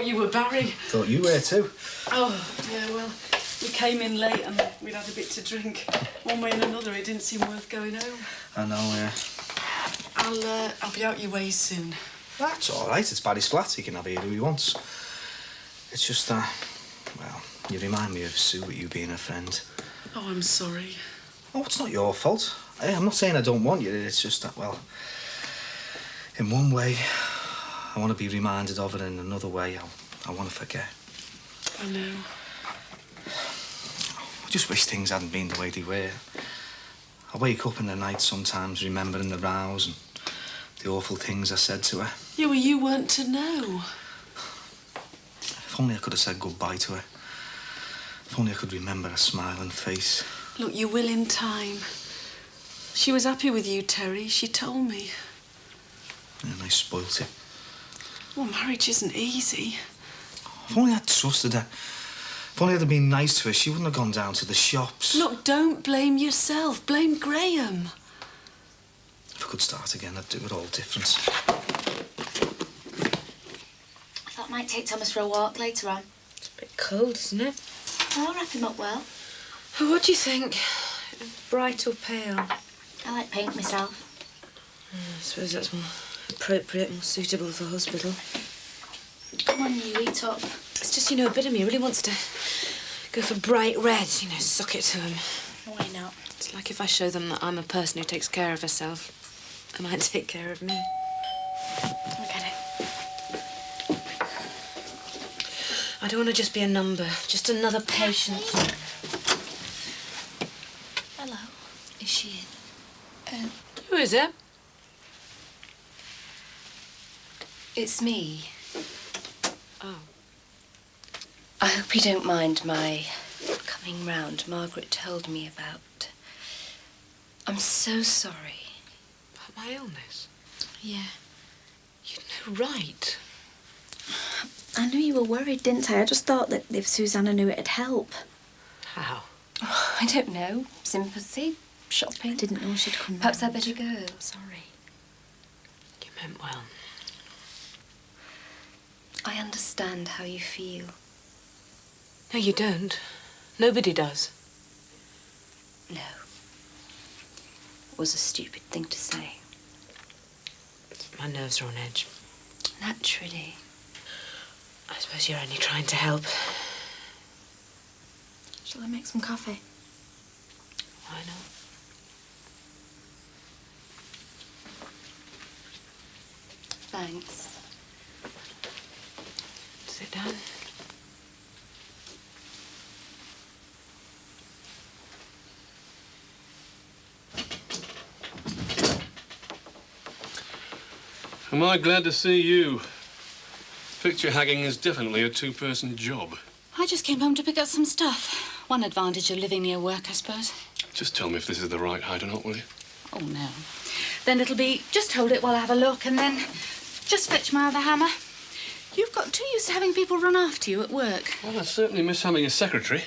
You were Barry. Thought you were too. Oh, yeah, well, we came in late and we'd had a bit to drink. One way and another, it didn't seem worth going home. I know, yeah. I'll be out your way soon. That's all right. It's Barry's flat. He can have it who he wants. It's just that, well, you remind me of Sue with you being a friend. Oh, I'm sorry. Oh, it's not your fault. Hey, I'm not saying I don't want you. It's just that, well, in one way, I want to be reminded of it. In another way, I want to forget. I know. I just wish things hadn't been the way they were. I wake up in the night sometimes remembering the rows and the awful things I said to her. Yeah, well, you weren't to know. If only I could have said goodbye to her. If only I could remember her smiling face. Look, you will in time. She was happy with you, Terry. She told me. And I spoilt it. Well, marriage isn't easy. If only I'd trusted her. If only I'd have been nice to her, she wouldn't have gone down to the shops. Look, don't blame yourself. Blame Graham. If I could start again, I'd do it all different. Might take Thomas for a walk later on. It's a bit cold, isn't it? I'll wrap him up well. Oh, what do you think? Bright or pale? I like pink myself. I suppose that's more appropriate, more suitable for hospital. Come on, you eat up. It's just, you know, a bit of me really wants to go for bright red, you know, suck it to them. Why not? It's like if I show them that I'm a person who takes care of herself, they might take care of me. I get it. I don't want to just be a number, just another patient. Hello. Is she in? Who is it? It's me. Oh. I hope you don't mind my coming round. Margaret told me about... I'm so sorry. About my illness? Yeah. You know right. I knew you were worried, didn't I? I just thought that if Susanna knew it'd help. How? Oh, I don't know. Sympathy? Shopping? I didn't know she'd come Perhaps round. I'd better go. Sorry. You meant well. I understand how you feel. No, you don't. Nobody does. No. It was a stupid thing to say. My nerves are on edge. Naturally. I suppose you're only trying to help. Shall I make some coffee? Why not? Thanks. Sit down. Am I glad to see you? Picture hacking is definitely a two-person job. I just came home to pick up some stuff. One advantage of living near work, I suppose. Just tell me if this is the right height or not, will you? Oh, no. Then it'll be just hold it while I have a look and then just fetch my other hammer. You've got too used to having people run after you at work. Well, I certainly miss having a secretary.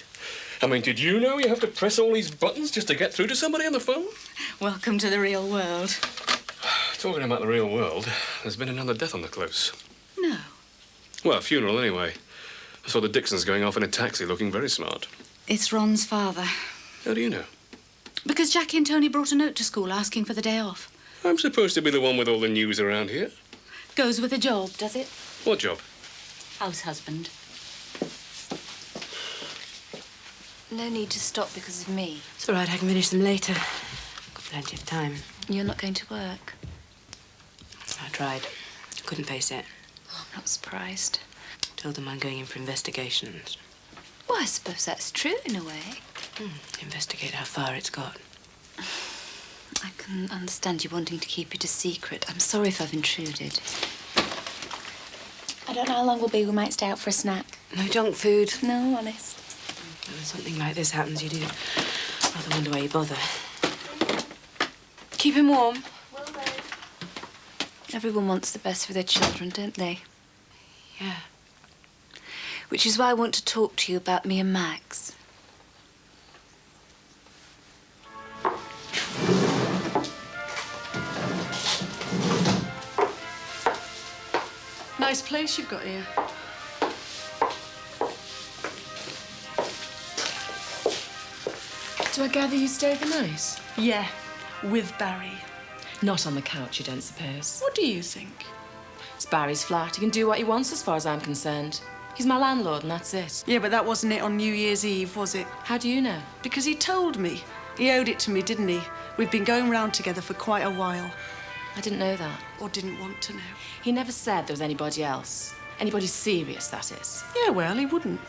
I mean, did you know you have to press all these buttons just to get through to somebody on the phone? Welcome to the real world. Talking about the real world, there's been another death on the close. No. Well, a funeral anyway. I saw the Dixons going off in a taxi looking very smart. It's Ron's father. How do you know? Because Jackie and Tony brought a note to school asking for the day off. I'm supposed to be the one with all the news around here. Goes with the job, does it? What job? House husband. No need to stop because of me. It's all right, I can finish them later. Got plenty of time. You're not going to work? I tried. Couldn't face it. Oh, I'm not surprised. Told them I'm going in for investigations. Well, I suppose that's true in a way. Investigate how far it's got. I can understand you wanting to keep it a secret. I'm sorry if I've intruded. I don't know how long we'll be. We might stay out for a snack. No junk food. No, honest. When something like this happens, you do rather wonder why you bother. Keep him warm. Everyone wants the best for their children, don't they? Yeah. Which is why I want to talk to you about me and Max. Nice place you've got here. Do I gather you stay the night? Yeah, with Barry. Not on the couch, you don't suppose? What do you think? It's Barry's flat. He can do what he wants as far as I'm concerned. He's my landlord and that's it. Yeah, but that wasn't it on New Year's Eve, was it? How do you know? Because he told me. He owed it to me, didn't he? We've been going round together for quite a while. I didn't know that. Or didn't want to know. He never said there was anybody else. Anybody serious, that is. Yeah, well, he wouldn't.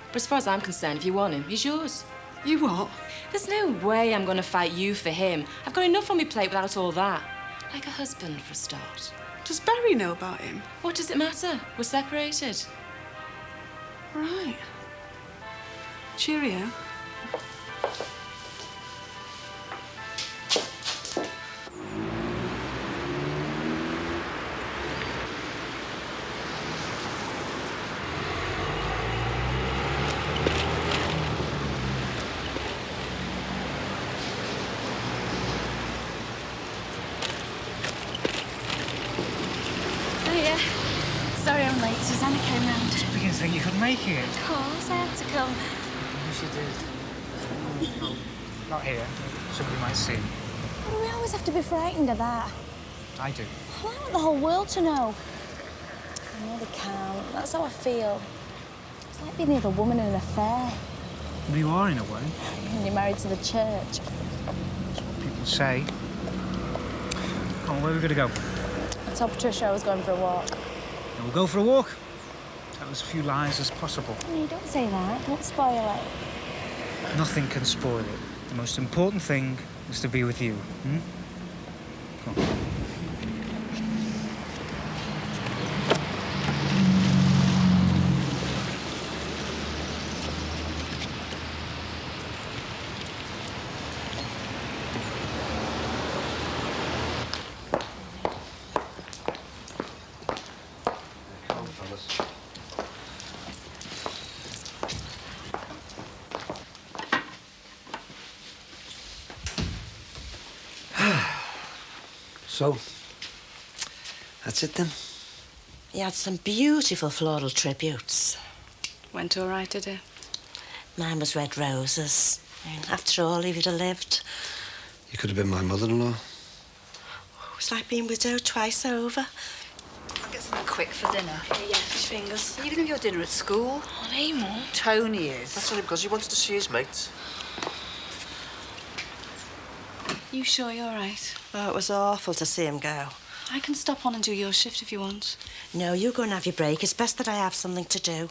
But as far as I'm concerned, if you want him, he's yours. You what? There's no way I'm going to fight you for him. I've got enough on my plate without all that. Like a husband, for a start. Does Barry know about him? What does it matter? We're separated. Right. Cheerio. Sorry I'm late. Susanna came round. Just begin to think you could make it. Of course, I had to come. Yes, you did. Oh, not here. Somebody might see. Why do we always have to be frightened of that? I do. Well, I want the whole world to know. I know they can't. That's how I feel. It's like being the other woman in an affair. Well, you are in a way. And you're married to the church. People say. Oh, where are we going to go? I told Patricia I was going for a walk. We'll go for a walk. Tell as few lies as possible. No, don't say that. Don't spoil it. Nothing can spoil it. The most important thing is to be with you. Hmm? Come on. So, that's it then? He had some beautiful floral tributes. Went all right, did it? Mine was red roses. After all, if he'd have lived, You could have been my mother-in-law. it was like being widowed twice over. I'll get something quick for dinner. Yeah, fish fingers. Are you going to have your dinner at school? Oh, hey, Mum. Tony is. That's only because he wanted to see his mates. You sure you're right? Oh, it was awful to see him go. I can stop on and do your shift if you want. No, you go and have your break. It's best that I have something to do.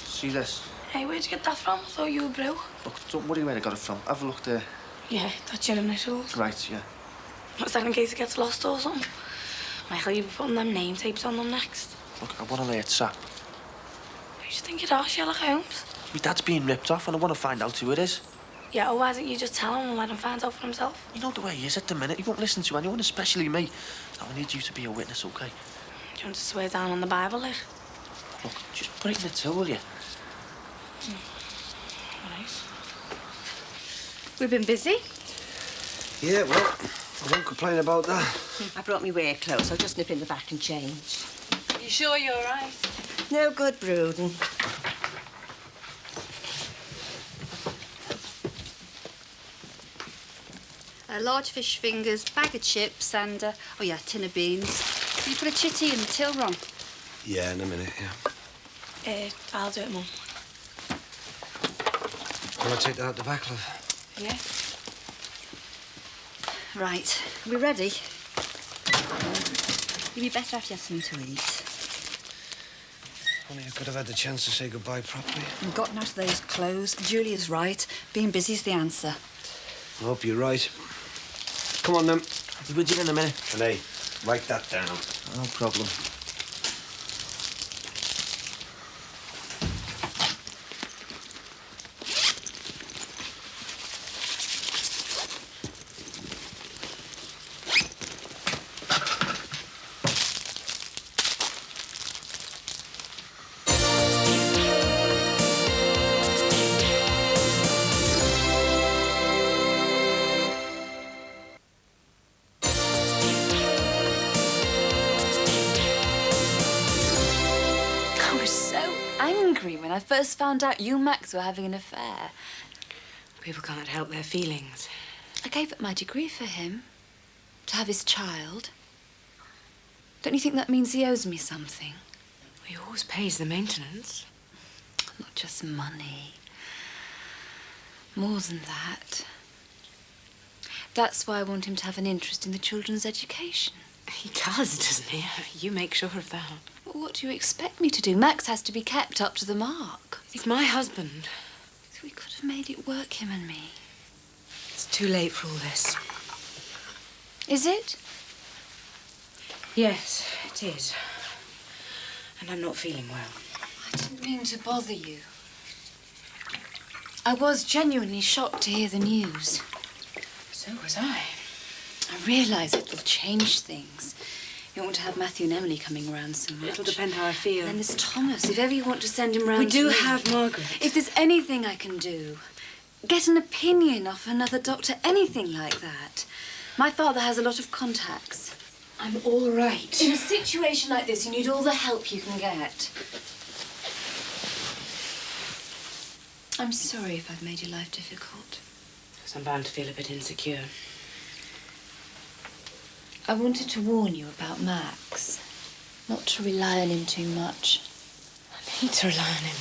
See this? Hey, where'd you get that from? I thought you were broke. Look, don't worry where I got it from. Have a look there. Yeah, that's your initials. Right, yeah. What's that in case it gets lost or something? Michael, you be putting them name tapes on them next. Look, I want to lay it sap. Who do you think it are, Sherlock Holmes? My dad's being ripped off and I want to find out who it is. Yeah, or why don't you just tell him and let him find out for himself? You know the way he is at the minute. He won't listen to anyone, especially me. Now, I need you to be a witness, OK? Do you want to swear down on the Bible, like? Look, just put it in the till, will you? Nice. We've been busy. Yeah, well, I won't complain about that. I brought me work clothes. I'll just nip in the back and change. You sure you're right? No good brooding. Large fish fingers, bag of chips, and, oh yeah, tin of beans. You put a chitty in the till, Ron. Yeah, in a minute, yeah. I'll do it, Mum. Will I take that at the back, love? Yeah. Right, are we ready? You'd be better after you had something to eat. Only I could have had the chance to say goodbye properly. You've gotten out of those clothes. Julia's right. Being busy's the answer. I hope you're right. Come on, then. I'll be with you in a minute. And hey, write that down. No problem. When I first found out you and Max were having an affair. People can't help their feelings. I gave up my degree for him. To have his child. Don't you think that means he owes me something? He always pays the maintenance. Not just money. More than that. That's why I want him to have an interest in the children's education. He does, doesn't he? You make sure of that. Well, what do you expect me to do? Max has to be kept up to the mark. He's my husband. We could have made it work, him and me. It's too late for all this. Is it? Yes, it is. And I'm not feeling well. I didn't mean to bother you. I was genuinely shocked to hear the news. So was I. I realise it'll change things. You don't want to have Matthew and Emily coming around so much. It'll depend how I feel. And then there's Thomas. If ever you want to send him round We do to me. have Margaret. If there's anything I can do, get an opinion off another doctor, anything like that. My father has a lot of contacts. I'm all right. In a situation like this, you need all the help you can get. I'm sorry if I've made your life difficult. Because I'm bound to feel a bit insecure. I wanted to warn you about Max. Not to rely on him too much. I need to rely on him.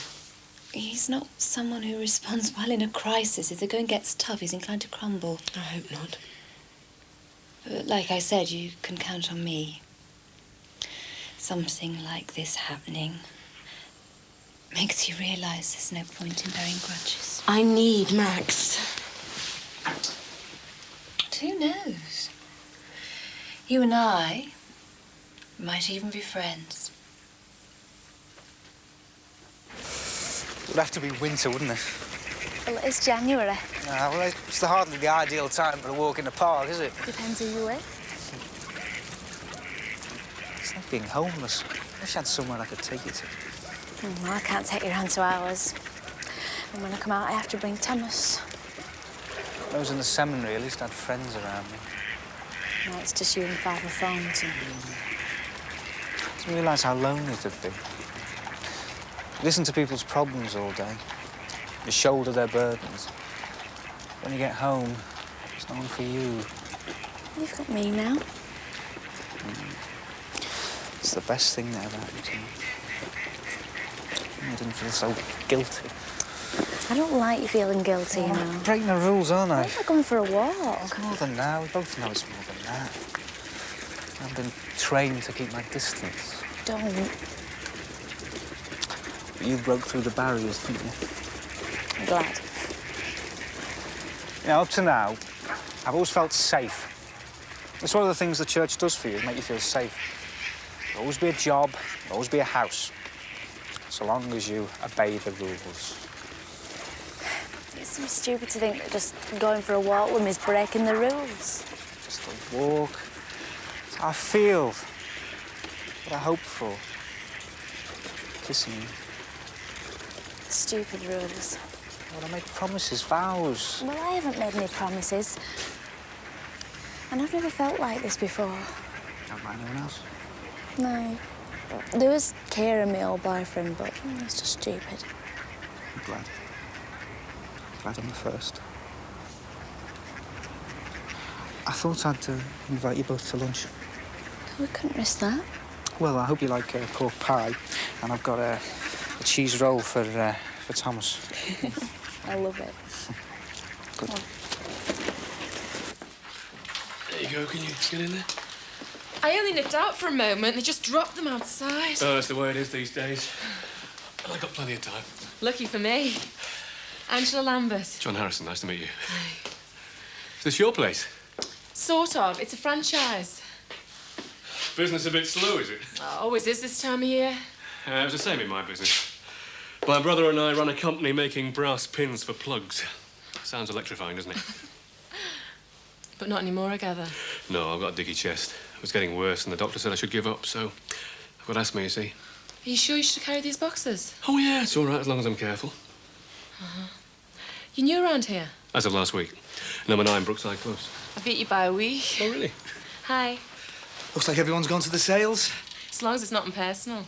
He's not someone who responds well in a crisis. If the going gets tough, he's inclined to crumble. I hope not. But like I said, you can count on me. Something like this happening makes you realise there's no point in bearing grudges. I need Max. Who knows? You and I might even be friends. It would have to be winter, wouldn't it? Well, it's January. Well, it's hardly the ideal time for a walk in the park, is it? Depends who you're with. It's like being homeless. I wish I had somewhere I could take you to. Well, I can't take you round to ours. And when I come out, I have to bring Thomas. When I was in the seminary, at least I had friends around me. No, it's just you and Father Thornton. I didn't realise how lonely it would be. You listen to people's problems all day. You shoulder their burdens. When you get home, there's no one for you. You've got me now. It's the best thing that ever happened to me. I didn't feel so guilty. I don't like you feeling guilty, you know. I'm breaking the rules, aren't I? I'm not going for a walk. It's more than that. We both know it's more than that. I've been trained to keep my distance. Don't. But you broke through the barriers, didn't you? I'm glad. You know, up to now, I've always felt safe. It's one of the things the church does for you, make you feel safe. There'll always be a job, there'll always be a house, so long as you obey the rules. It's so stupid to think that just going for a walk with me is breaking the rules. Just a walk. It's how I feel. What I hope for. Kissing you. Stupid rules. Well, I make promises, vows. Well, I haven't made any promises. And I've never felt like this before. Not by anyone else? No. There was Kieran, my old boyfriend, but it's just stupid. I'm glad. Glad I'm the first. I thought I'd invite you both to lunch. We couldn't risk that. Well, I hope you like pork pie, and I've got a cheese roll for Thomas. I love it. Good. There you go. Can you get in there? I only nipped out for a moment. They just dropped them outside. Oh, that's the way it is these days. Well, I've got plenty of time. Lucky for me. Angela Lambert. John Harrison, nice to meet you. Is this your place? Sort of. It's a franchise. Business a bit slow, is it? Always is this time of year. It was the same in my business. My brother and I run a company making brass pins for plugs. Sounds electrifying, doesn't it? But not anymore, I gather. No, I've got a dicky chest. It was getting worse, and the doctor said I should give up, so I've got asthma, you see. Are you sure you should carry these boxes? Oh, yeah, it's all right, as long as I'm careful. You new around here? As of last week. Number 9, Brookside Close. I beat you by a week. Oh, really? Hi. Looks like everyone's gone to the sales. As long as it's not impersonal.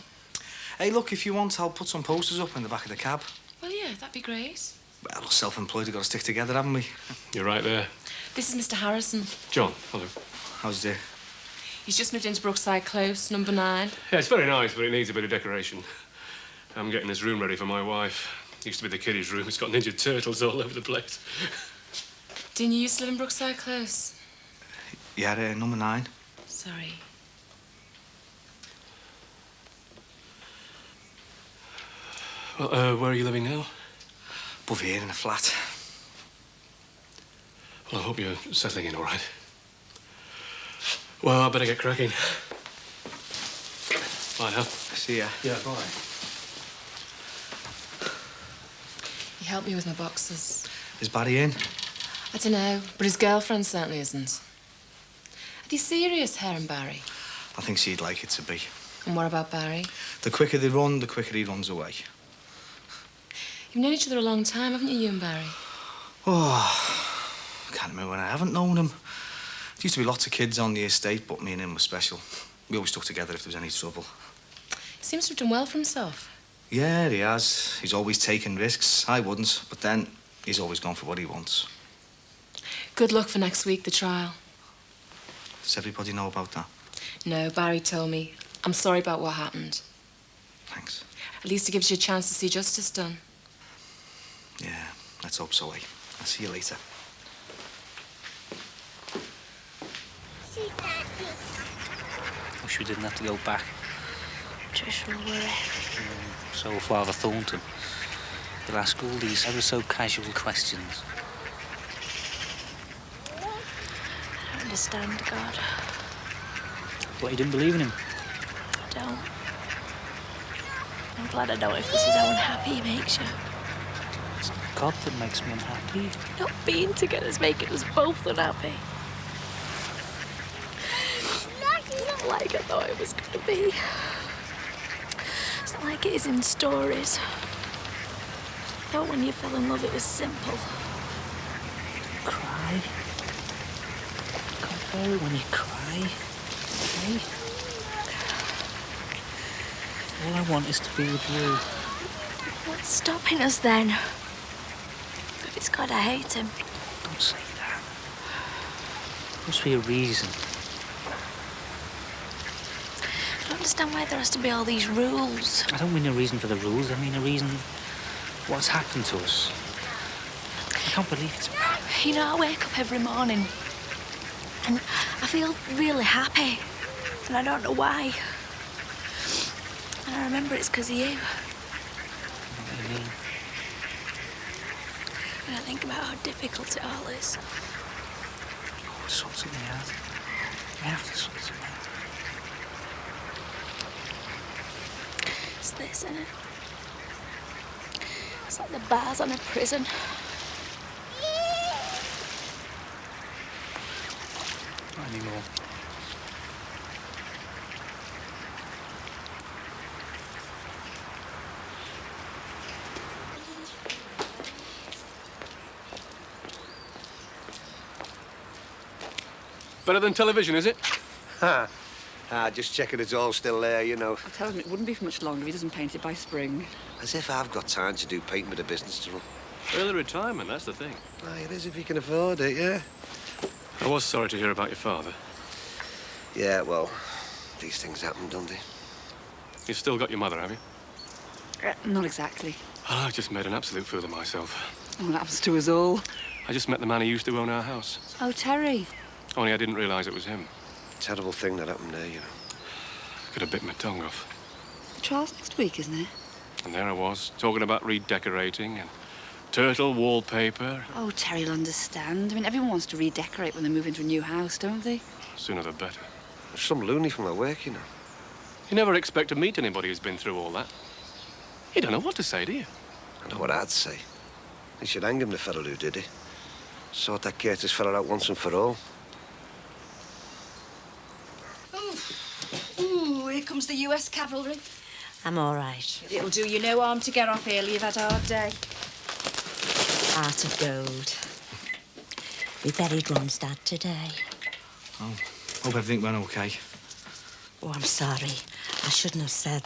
Hey, look, if you want, I'll put some posters up in the back of the cab. Well, yeah, that'd be great. Well, us self-employed have got to stick together, haven't we? You're right there. This is Mr. Harrison. John, hello. How's dear? He's just moved into Brookside Close, number 9. Yeah, it's very nice, but it needs a bit of decoration. I'm getting this room ready for my wife. Used to be the kiddies' room. It's got Ninja Turtles all over the place. Didn't you used to live in Brookside Close? Yeah, number 9. Sorry. Well, where are you living now? Above here in a flat. Well, I hope you're settling in all right. Well, I better get cracking. Bye now. See ya. Yeah, bye. He helped me with my boxes. Is Barry in? I don't know, but his girlfriend certainly isn't. Are they serious, Hare and Barry? I think she'd like it to be. And what about Barry? The quicker they run, the quicker he runs away. You've known each other a long time, haven't you and Barry? Oh, can't remember when I haven't known him. used to be lots of kids on the estate, but me and him were special. We always stuck together if there was any trouble. He seems to have done well for himself. Yeah, he has. He's always taken risks. I wouldn't, but then he's always gone for what he wants. Good luck for next week, the trial. Does everybody know about that? No, Barry told me. I'm sorry about what happened. Thanks. At least it gives you a chance to see justice done. Yeah, let's hope so, eh? I'll see you later. Wish we didn't have to go back. Trish will worry. So will Father Thornton. He'll ask all these ever so casual questions. I don't understand God. What, you didn't believe in him? I don't. I'm glad I know if this is how unhappy he makes you. It's God that makes me unhappy. Not being together's making us both unhappy. It's not like I thought it was going to be. It's not like it is in stories. I thought when you fell in love it was simple. Cry? Can't bear it when you cry. Okay? All I want is to be with you. What's stopping us then? If it's God, I hate him. Don't say that. Must be a reason. I don't understand why there has to be all these rules. I don't mean a reason for the rules. I mean a reason for what's happened to us. I can't believe it's... You know, I wake up every morning and I feel really happy. And I don't know why. And I remember it's because of you. What do you mean? And I think about how difficult it all is. Oh, sort something out. We have to sort something out. It's this, isn't it? It's like the bars on a prison. Not anymore. Better than television, is it? Ha! Just checking it's all still there, you know. I tell him it wouldn't be for much longer if he doesn't paint it by spring. As if I've got time to do painting with a business to run. Early retirement, that's the thing. Aye, it is if you can afford it, yeah. I was sorry to hear about your father. Yeah, well, these things happen, don't they? You've still got your mother, have you? Not exactly. Oh, I've just made an absolute fool of myself. Oh, that happens to us all. I just met the man who used to own our house. Oh, Terry. Only I didn't realise it was him. Terrible thing that happened there, you know. Could have bit my tongue off. The trial's next week, isn't it? And there I was, talking about redecorating and turtle wallpaper. Oh, Terry'll understand. I mean, everyone wants to redecorate when they move into a new house, don't they? Sooner the better. There's some loony from my work, you know. You never expect to meet anybody who's been through all that. You don't know what to say, do you? I know what I'd say. He should hang him, the fellow who did it. Sort that Curtis fella out once and for all. Ooh, here comes the US cavalry. I'm all right. It'll do you no harm to get off early. You've had a hard day. Heart of gold. We buried Ron's dad today. Oh, hope everything went okay. Oh, I'm sorry. I shouldn't have said.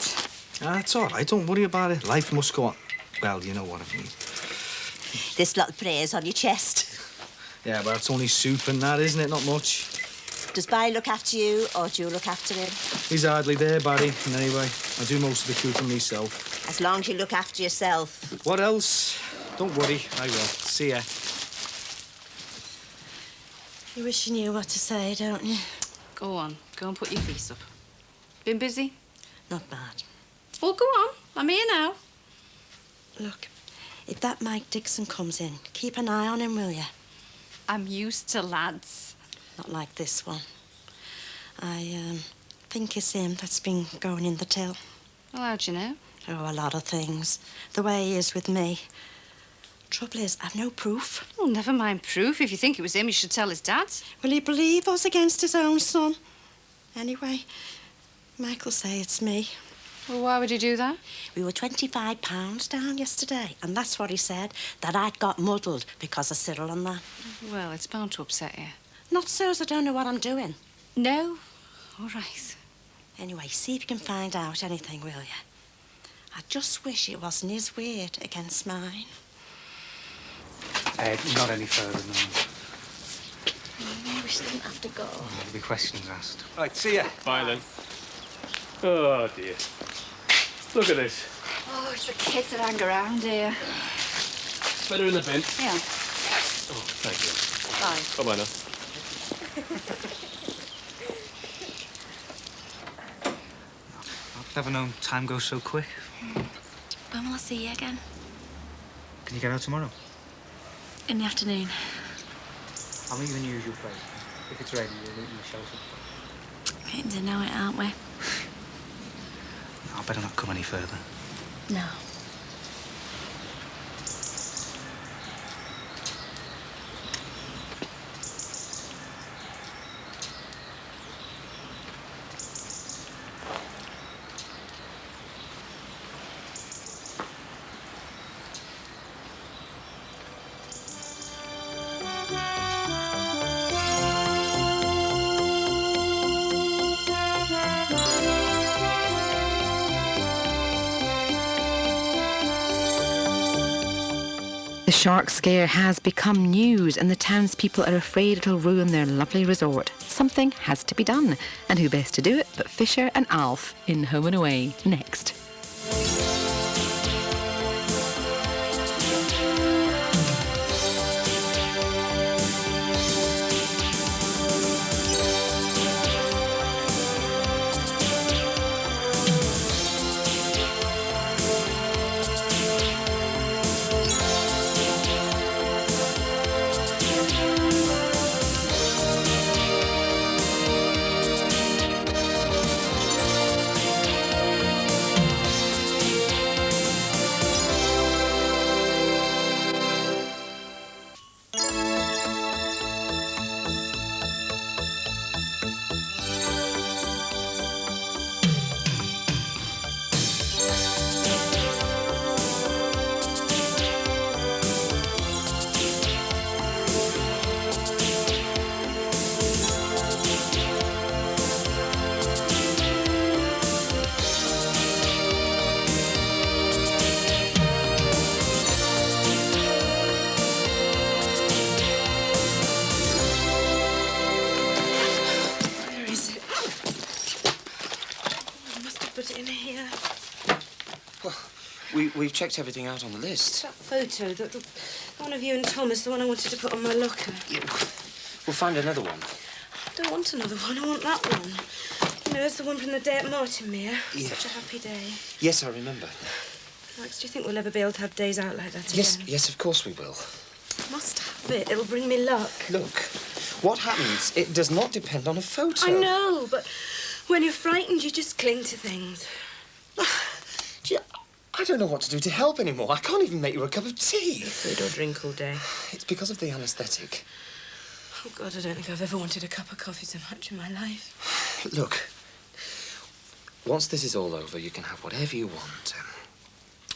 Ah, it's all right. Don't worry about it. Life must go on. Well, you know what I mean. This lot of prayers on your chest. Yeah, but it's only soup and that, isn't it? Not much. Does Barry look after you, or do you look after him? He's hardly there, Barry. And anyway, I do most of the cooking myself. As long as you look after yourself. What else? Don't worry. I will. See ya. You wish you knew what to say, don't you? Go on. Go and put your feet up. Been busy? Not bad. Well, go on. I'm here now. Look, if that Mike Dixon comes in, keep an eye on him, will you? I'm used to lads. Not like this one. I think it's him that's been going in the till. Well, how'd you know? Oh, a lot of things. The way he is with me. Trouble is, I've no proof. Well, never mind proof. If you think it was him, you should tell his dad. Will he believe us against his own son? Anyway, Michael'll say it's me. Well, why would he do that? We were £25 down yesterday, and that's what he said, that I'd got muddled because of Cyril and that. Well, it's bound to upset you. Not so as I don't know what I'm doing. No? All right. Anyway, see if you can find out anything, will you? I just wish it wasn't his word against mine. Not any further, no. We shouldn't have to go. There'll be questions asked. Right, see ya. Bye then. Oh dear. Look at this. Oh, it's the kids that hang around here. Better in the bin. Yeah. Oh, thank you. Bye. Bye-bye now. I've never known time goes so quick. When will I see you again? Can you get out tomorrow? In the afternoon. I'll meet you in the usual place. If it's ready, we'll meet you in the shelter. Getting to know it, aren't we? I'll better not come any further. No. The shark scare has become news and the townspeople are afraid it'll ruin their lovely resort. Something has to be done. And who best to do it but Fisher and Alf in Home and Away next. We've checked everything out on the list. That photo, the one of you and Thomas, the one I wanted to put on my locker. Yeah, we'll find another one. I don't want another one, I want that one. You know, it's the one from the day at Martinmere. Yeah. Such a happy day. Yes, I remember. Max, do you think we'll ever be able to have days out like that Yes, again? yes, of course we will. Must have it. It'll bring me luck. Look, what happens, it does not depend on a photo. I know, but when you're frightened, you just cling to things. Gee, I don't know what to do to help anymore. I can't even make you a cup of tea. Food or drink all day. It's because of the anaesthetic. Oh, God, I don't think I've ever wanted a cup of coffee so much in my life. Look, once this is all over, you can have whatever you want.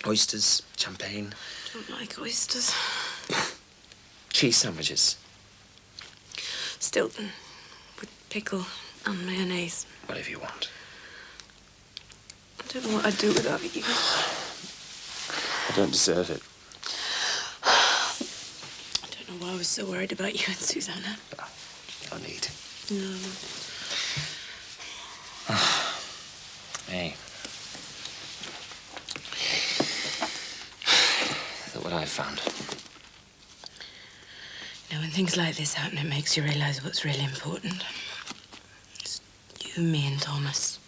Oysters, champagne. Don't like oysters. Cheese sandwiches. Stilton with pickle and mayonnaise. Whatever you want. I don't know what I'd do without you. I don't deserve it. I don't know why I was so worried about you and Susanna. No need. No. Hey. Look what I found. You know, when things like this happen, it makes you realise what's really important. It's you, me and Thomas.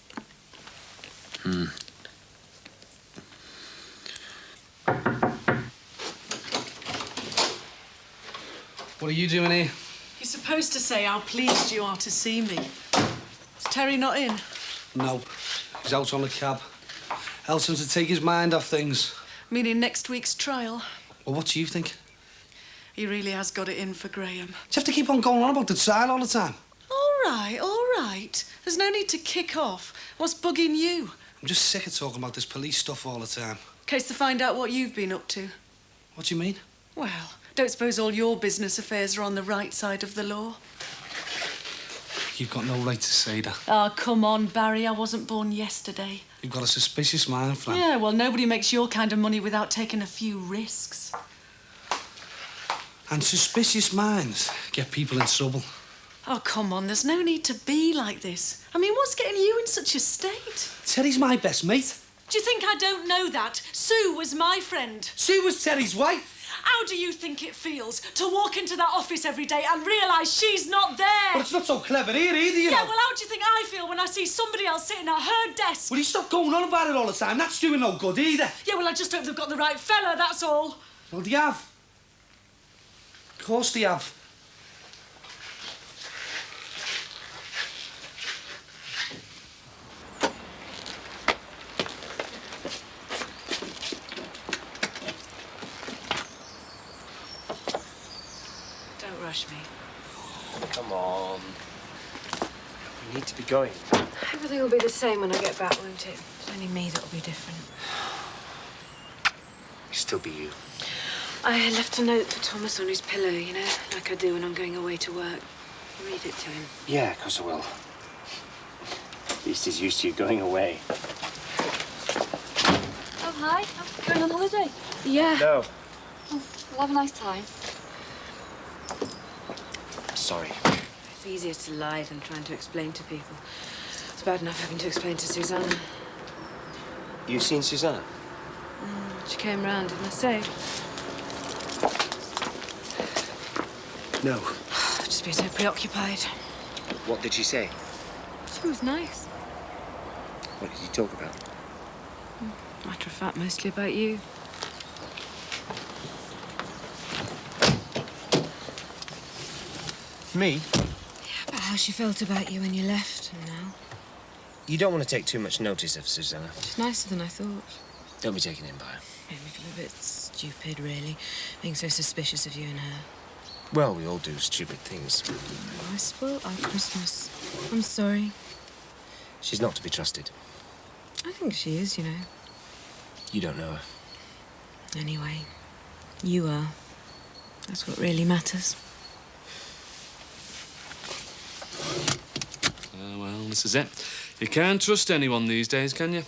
Hmm. What are you doing here? You're supposed to say how pleased you are to see me. Is Terry not in? No. He's out on a cab. Elton to take his mind off things. Meaning next week's trial. Well, what do you think? He really has got it in for Graham. Do you have to keep on going on about the trial all the time? All right. There's no need to kick off. What's bugging you? I'm just sick of talking about this police stuff all the time. Case to find out what you've been up to. What do you mean? Well, don't suppose all your business affairs are on the right side of the law? You've got no right to say that. Oh, come on, Barry. I wasn't born yesterday. You've got a suspicious mind, Fran. Yeah, well, nobody makes your kind of money without taking a few risks. And suspicious minds get people in trouble. Oh, come on. There's no need to be like this. I mean, what's getting you in such a state? Terry's my best mate. Do you think I don't know that? Sue was my friend. Sue was Terry's wife. How do you think it feels to walk into that office every day and realise she's not there? But it's not so clever here either, you know. Yeah, well, how do you think I feel when I see somebody else sitting at her desk? Will you stop going on about it all the time? That's doing no good either. Yeah, well, I just hope they've got the right fella, that's all. Well, they have. Of course they have. Don't rush me. Come on. We need to be going. Everything will be the same when I get back, won't it? It's only me that'll be different. Still be you. I left a note for Thomas on his pillow, you know, like I do when I'm going away to work. Read it to him. Yeah, of course I will. At least he's used to you going away. Oh, hi. I'm going on holiday. Yeah. No. Oh, we'll have a nice time. Sorry. It's easier to lie than trying to explain to people. It's bad enough having to explain to Susanna. You seen Susanna? She came round, didn't I say? No. I've just been so preoccupied. What did she say? She was nice. What did you talk about? Matter of fact, mostly about you. Me? About how she felt about you when you left, and now. You don't want to take too much notice of Susanna. She's nicer than I thought. Don't be taken in by her. Made me feel a bit stupid, really, being so suspicious of you and her. Well, we all do stupid things. I spoiled our Christmas. I'm sorry. She's not to be trusted. I think she is, you know. You don't know her. Anyway, you are. That's what really matters. Well, this is it. You can't trust anyone these days, can you?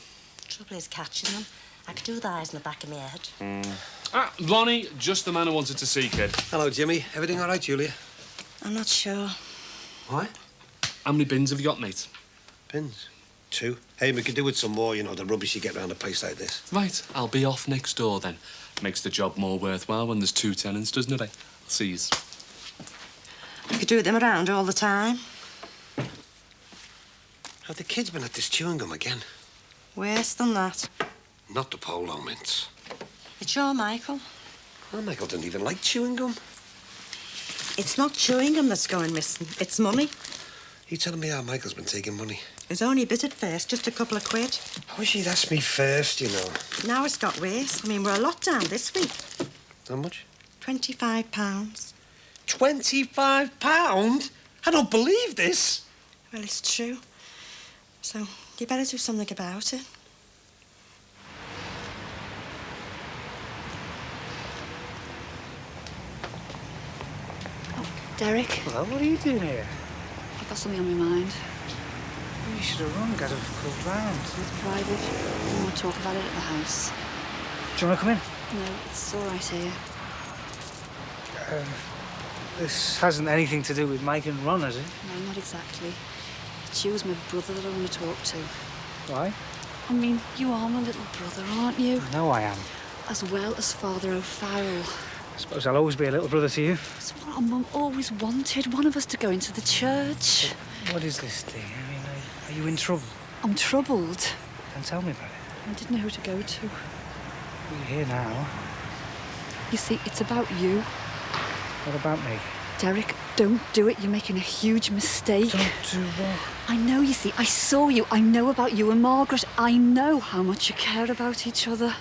Trouble is catching them. I could do with eyes in the back of my head. Ah, Lonnie, just the man I wanted to see, kid. Hello, Jimmy. Everything all right, Julia? I'm not sure. Why? How many bins have you got, mate? Bins? 2. Hey, we could do with some more, you know, the rubbish you get round a place like this. Right, I'll be off next door then. Makes the job more worthwhile when there's 2 tenants, doesn't it? I'll see yous. You could do with them around all the time. Have the kids been at this chewing gum again? Worse than that. Not the polo mints. It's your Michael. Well, Michael didn't even like chewing gum. It's not chewing gum that's going missing. It's money. You telling me how Michael's been taking money? It was only a bit at first, just a couple of quid. I wish he'd asked me first, you know. Now it's got worse. I mean, we're a lot down this week. How much? £25. £25? I don't believe this. Well, it's true. So, you better do something about it. Derek, Well, what are you doing here? I've got something on my mind. You should have run, got have called round. It's private. I don't want to talk about it at the house. Do you want to come in? No, it's all right here. This hasn't anything to do with Mike and Ron, has it? No, not exactly. It's you as my brother that I want to talk to. Why? I mean, you are my little brother, aren't you? I know I am. As well as Father O'Farrell. I suppose I'll always be a little brother to you. It's what our mum always wanted, one of us to go into the church. What is this thing? I mean, are you in trouble? I'm troubled. Then tell me about it. I didn't know who to go to. You're here now. You see, it's about you. What about me? Derek, don't do it. You're making a huge mistake. Don't do what? I know, you see. I saw you. I know about you and Margaret. I know how much you care about each other.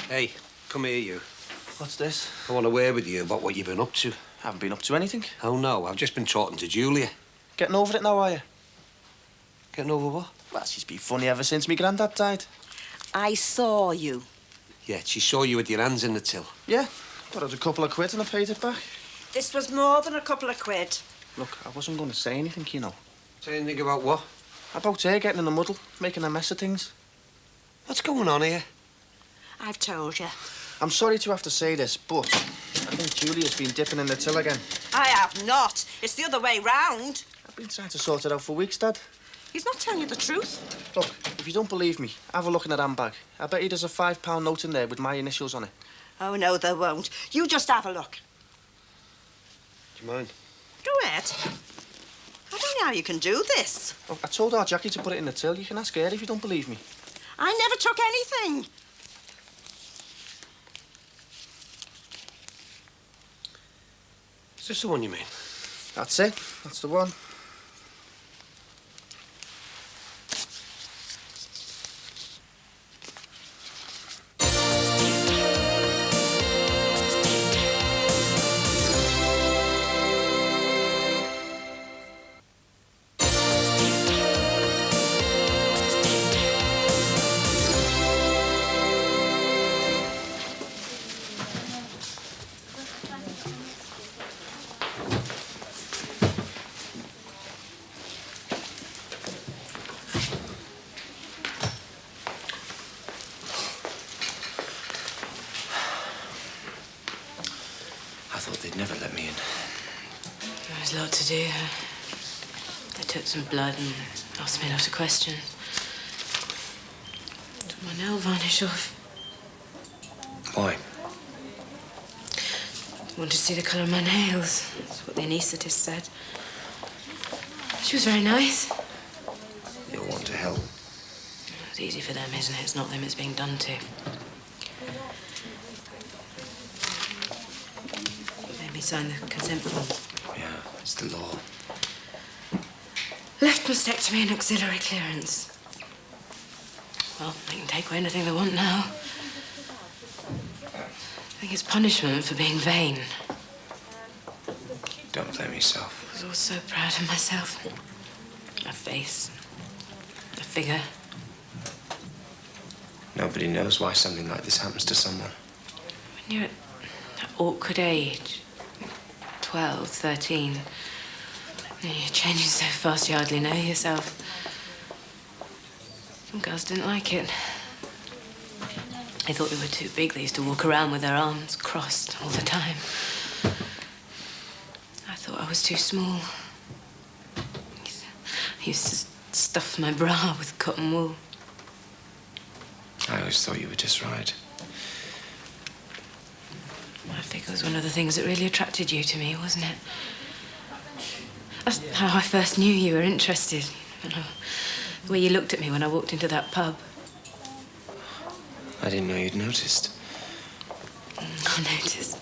Hey, come here, you. What's this? I want a word with you about what you've been up to. I haven't been up to anything. Oh, no, I've just been talking to Julia. Getting over it now, are you? Getting over what? Well, she's been funny ever since me granddad died. I saw you. Yeah, she saw you with your hands in the till. Yeah, but it was a couple of quid and I paid it back. This was more than a couple of quid. Look, I wasn't going to say anything, you know. Say anything about what? About her getting in a muddle, making a mess of things. What's going on here? I've told you. I'm sorry to have to say this, but I think Julia's been dipping in the till again. I have not. It's the other way round. I've been trying to sort it out for weeks, Dad. He's not telling you the truth. Look, if you don't believe me, have a look in that handbag. I bet you there's a £5 note in there with my initials on it. Oh, no, there won't. You just have a look. Do you mind? Go ahead. I don't know how you can do this. Oh, I told our Jackie to put it in the till. You can ask her if you don't believe me. I never took anything. Is this the one you mean? That's it. That's the one. I thought they'd never let me in. There was a lot to do. They took some blood and asked me a lot of questions. Took my nail varnish off. Why? Wanted to see the colour of my nails. That's what the anaesthetist said. She was very nice. You'll want to help. It's easy for them, isn't it? It's not them it's being done to. Made me sign the consent form. Yeah, it's the law. Left mastectomy and auxiliary clearance. Well, they can take away anything they want now. I think it's punishment for being vain. Don't blame yourself. I was always so proud of myself. My face. The figure. Nobody knows why something like this happens to someone. When you're at that awkward age, 12, 13, you're changing so fast you hardly know yourself. Some girls didn't like it. They thought they were too big. They used to walk around with their arms crossed all the time. I thought I was too small. I used to stuff my bra with cotton wool. I always thought you were just right. I think it was one of the things that really attracted you to me, wasn't it? That's how I first knew you were interested. You know, the way you looked at me when I walked into that pub. I didn't know you'd noticed. I noticed.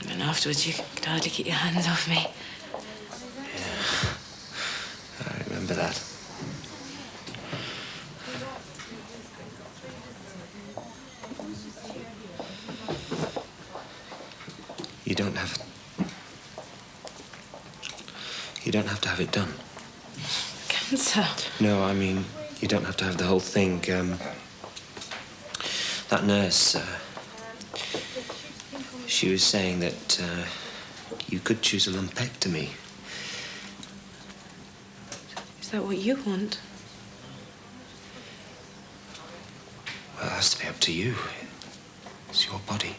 And afterwards, you could hardly keep your hands off me. Yeah. I remember that. You don't have to have it done. Cancer? No, I mean, you don't have to have the whole thing. That nurse, she was saying that you could choose a lumpectomy. Is that what you want? Well, it has to be up to you. It's your body.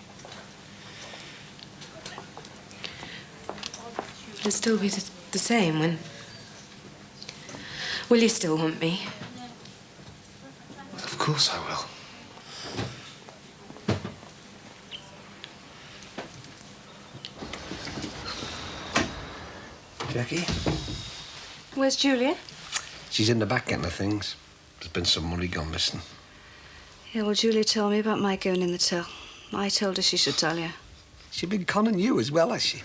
Will it still be the same when... Will you still want me? Of course I will. Jackie? Where's Julia? She's in the back getting her things. There's been some money gone missing. Yeah, well, Julia told me about Mike going in the till. I told her she should tell you. She's been conning you as well, has she?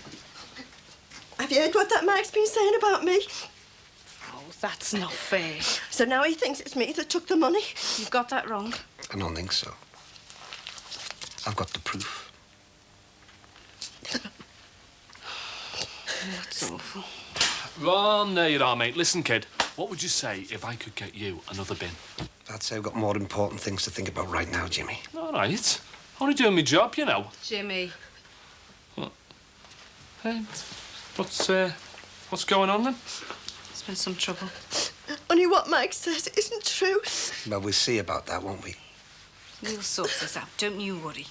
Have you heard what that Mike's been saying about me? Oh, that's not fair. So now he thinks it's me that took the money? You've got that wrong. I don't think so. I've got the proof. That's awful. Ron, there you are, mate. Listen, kid, what would you say if I could get you another bin? I'd say I've got more important things to think about right now, Jimmy. All right. Only doing my job, you know. Jimmy. What? What's going on then? There's been some trouble. Only what Mike says isn't true. Well, we'll see about that, won't we? We'll sort this out. Don't you worry.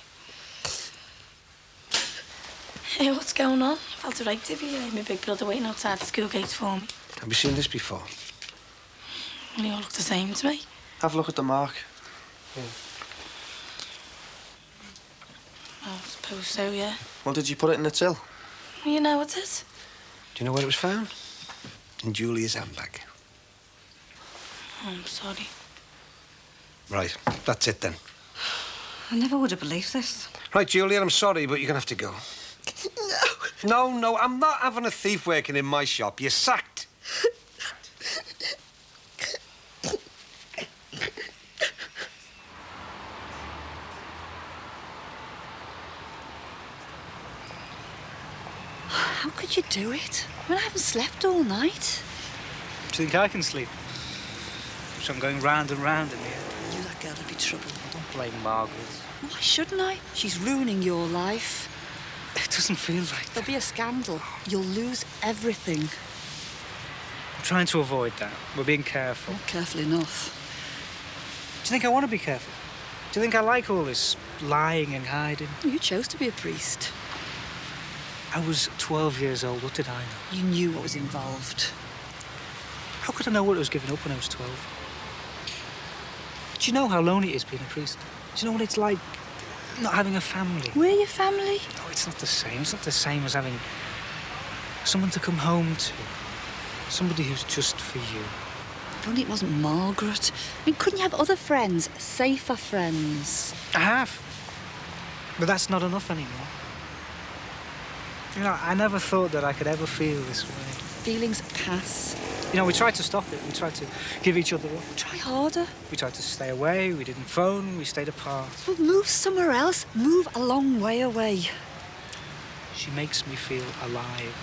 Hey, what's going on? I felt it right to be here. My big brother waiting outside the school gates for me. Have you seen this before? They all look the same to me. Have a look at the mark. I suppose so, yeah. Well, did you put it in the till? You know what it is? Do you know where it was found? In Julia's handbag. Oh, I'm sorry. Right, that's it then. I never would have believed this. Right, Julia, I'm sorry, but you're gonna have to go. No, I'm not having a thief working in my shop. You're sacked. How could you do it? I mean, I haven't slept all night. Do you think I can sleep? So I'm going round and round in the end. You that girl, there'll be trouble. Don't blame Margaret. Why shouldn't I? She's ruining your life. It doesn't feel like that. There'll be a scandal. You'll lose everything. I'm trying to avoid that. We're being careful. Not careful enough. Do you think I want to be careful? Do you think I like all this lying and hiding? You chose to be a priest. I was 12 years old. What did I know? You knew what was involved. How could I know what I was giving up when I was 12? Do you know how lonely it is being a priest? Do you know what it's like not having a family? We're your family. No, it's not the same. It's not the same as having someone to come home to. Somebody who's just for you. If only it wasn't Margaret. I mean, couldn't you have other friends? Safer friends? I have. But that's not enough anymore. You know, I never thought that I could ever feel this way. Feelings pass. You know, we tried to stop it. We tried to give each other up. Try harder. We tried to stay away. We didn't phone. We stayed apart. Well, move somewhere else. Move a long way away. She makes me feel alive.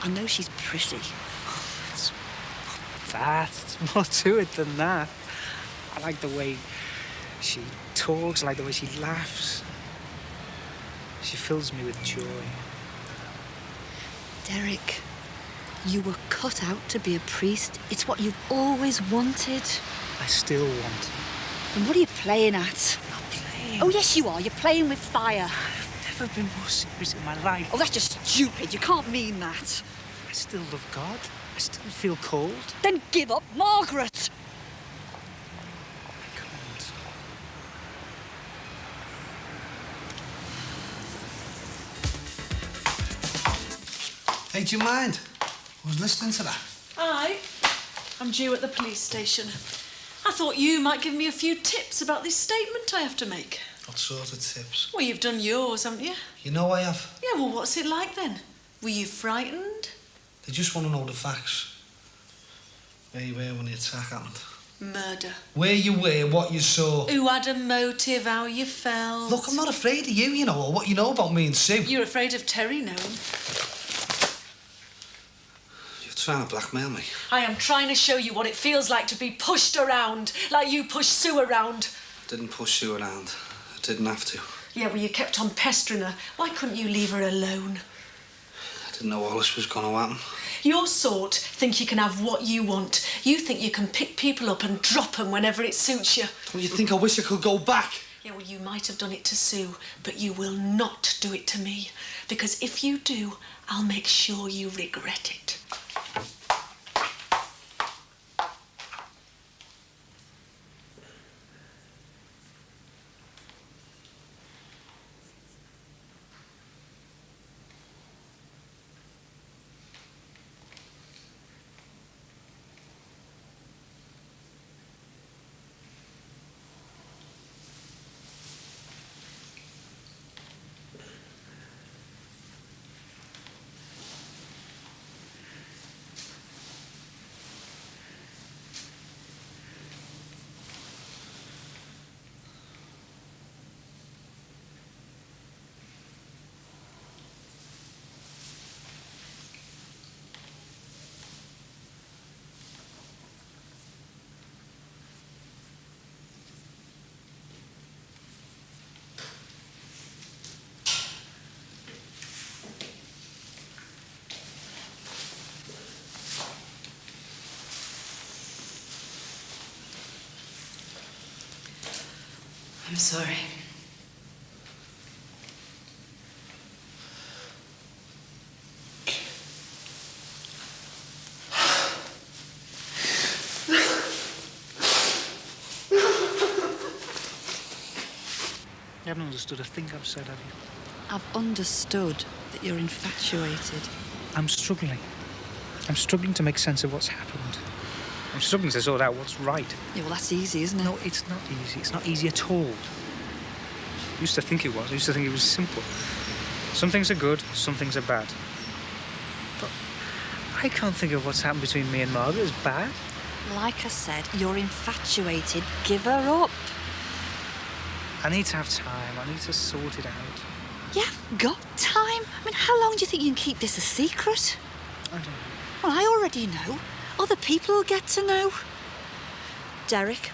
I know she's pretty. It's not that. It's more to it than that. I like the way she talks. I like the way she laughs. She fills me with joy. Derek, you were cut out to be a priest. It's what you've always wanted. I still want it. Then what are you playing at? I'm not playing. Oh, yes, you are. You're playing with fire. I've never been more serious in my life. Oh, that's just stupid. You can't mean that. I still love God. I still feel cold. Then give up Margaret. I can't. Hey, do you mind? I was listening to that. Aye. I'm due at the police station. I thought you might give me a few tips about this statement I have to make. What sort of tips? Well, you've done yours, haven't you? You know I have. Yeah, well, what's it like then? Were you frightened? They just want to know the facts. Where you were when the attack happened. Murder. Where you were, what you saw. Who had a motive, how you felt. Look, I'm not afraid of you, you know, or what you know about me and Sue. You're afraid of Terry knowing. You're trying to blackmail me. I am trying to show you what it feels like to be pushed around, like you pushed Sue around. I didn't push Sue around. I didn't have to. Yeah, well, you kept on pestering her. Why couldn't you leave her alone? I didn't know all this was going to happen. Your sort think you can have what you want. You think you can pick people up and drop them whenever it suits you. Don't you think I wish I could go back? Yeah, well, you might have done it to Sue, but you will not do it to me. Because if you do, I'll make sure you regret it. I'm sorry. You haven't understood a thing I've said, have you? I've understood that you're infatuated. I'm struggling. I'm struggling to make sense of what's happened. I'm struggling to sort out what's right. Yeah, well, that's easy, isn't it? No, it's not easy. It's not easy at all. I used to think it was. I used to think it was simple. Some things are good, some things are bad. But I can't think of what's happened between me and Margaret as bad. Like I said, you're infatuated. Give her up. I need to have time. I need to sort it out. You haven't got time. I mean, how long do you think you can keep this a secret? I don't know. Well, I already know. Other people will get to know. Derek,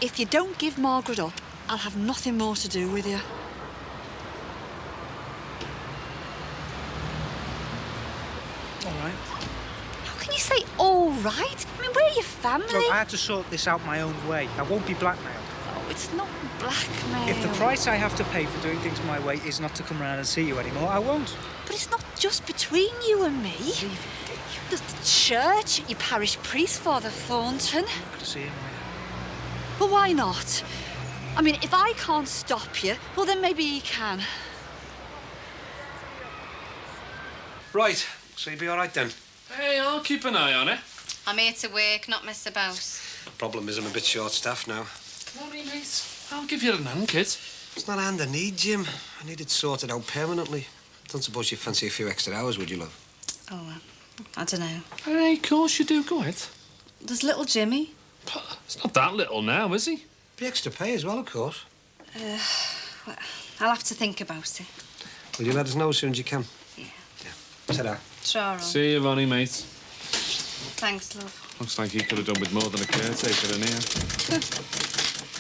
if you don't give Margaret up, I'll have nothing more to do with you. All right. How can you say all right? I mean, we're your family. Look, I have to sort this out my own way. I won't be blackmailed. Oh, it's not blackmail. If the price I have to pay for doing things my way is not to come round and see you anymore, I won't. But it's not just between you and me. There's the church, your parish priest, Father Thornton. I'm not going to see him, are Well, why not? I mean, if I can't stop you, well, then maybe he can. Right, so you'll be all right then? Hey, I'll keep an eye on it. I'm here to work, not mess about. Problem is I'm a bit short-staffed now. Worry, mate. I'll give you a hand, kid. It's not a hand I need, Jim. I need it sorted out permanently. Don't suppose you fancy a few extra hours, would you, love? Oh, I don't know. Hey, of course you do. Go ahead. There's little Jimmy. It's not that little now, is he? Be extra pay as well, of course. Well, I'll have to think about it. Will you let us know as soon as you can? Yeah. Ta-da. Sure. See you, Ronnie, mate. Thanks, love. Looks like you could have done with more than a caretaker in here.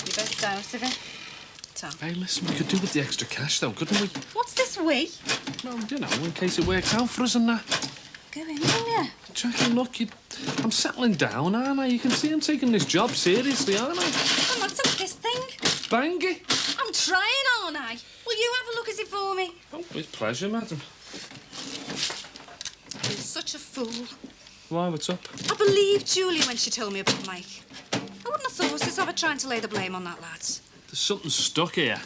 You best out of it. Tom. Hey, listen, we could do with the extra cash, though, couldn't we? What's this we? Well, you know, in case it works out for us and that. Go in, will you? Jackie, look, I'm settling down, aren't I? You can see I'm taking this job seriously, aren't I? Come on, take this thing. Bang it. I'm trying, aren't I? Will you have a look at it for me? Oh, with pleasure, madam. You're such a fool. Why, what's up? I believed Julie when she told me about Mike. I wouldn't have thought it was ever trying to lay the blame on that lad. There's something stuck here.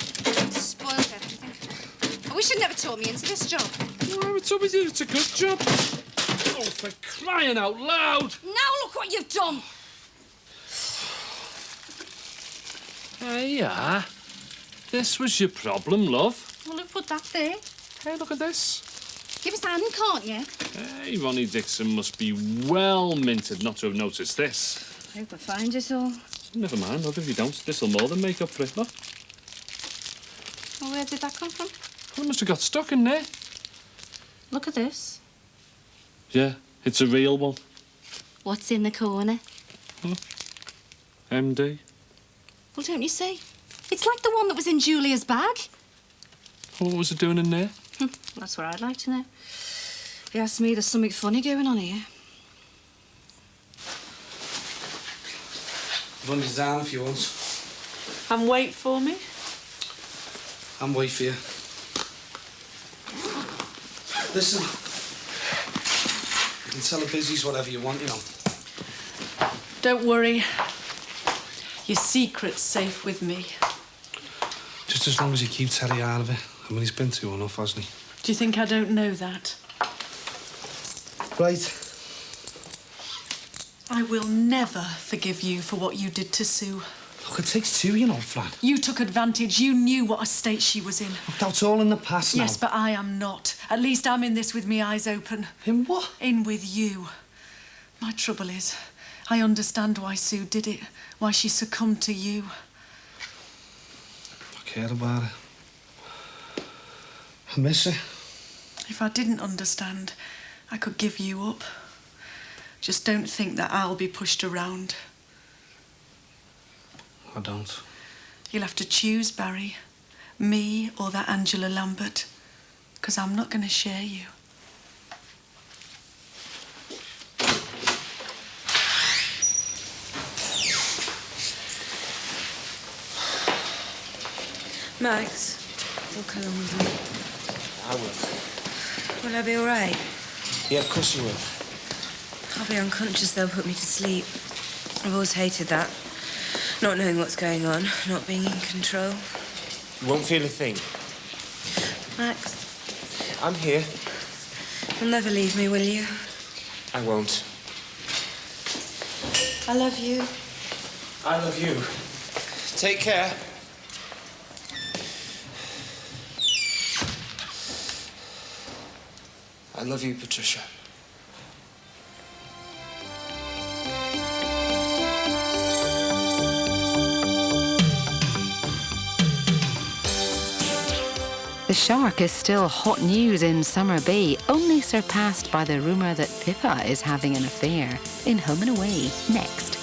Spoiled everything. I wish you'd never taught me into this job. Why, what's up with you? It's a good job. Oh, for crying out loud! Now look what you've done! Hey, yeah. This was your problem, love. Well, who put that there? Hey, look at this. Give us a hand, can't you? Hey, Ronnie Dixon must be well minted not to have noticed this. Hope I find it all. Never mind, love, if you don't, this'll more than make up for it, look. Well, where did that come from? Well, it must have got stuck in there. Look at this. Yeah, it's a real one. What's in the corner? MD. Well, don't you see? It's like the one that was in Julia's bag. What was it doing in there? That's what I'd like to know. If you ask me, there's something funny going on here. Run you down if you want. And wait for me. I'm wait for you. Listen. You can tell the busies whatever you want, you know. Don't worry. Your secret's safe with me. Just as long as you keep Teddy out of it. I mean, he's been through enough, hasn't he? Do you think I don't know that? Right. I will never forgive you for what you did to Sue. Look, it takes two, you know, Fran. You took advantage. You knew what a state she was in. Look, that's all in the past now. Yes, but I am not. At least I'm in this with me eyes open. In what? In with you. My trouble is, I understand why Sue did it, why she succumbed to you. I care about it. I miss her. If I didn't understand, I could give you up. Just don't think that I'll be pushed around. I don't. You'll have to choose, Barry. Me or that Angela Lambert. Because I'm not going to share you. Max, we'll come with me. I will. Will I be all right? Yeah, of course you will. I'll be unconscious, they'll put me to sleep. I've always hated that. Not knowing what's going on, not being in control. You won't feel a thing. Max, I'm here. you'll never leave me, will you? I won't. I love you. I love you. Take care. I love you, Patricia. The shark is still hot news in Summer Bay, only surpassed by the rumour that Pippa is having an affair. In Home and Away, next.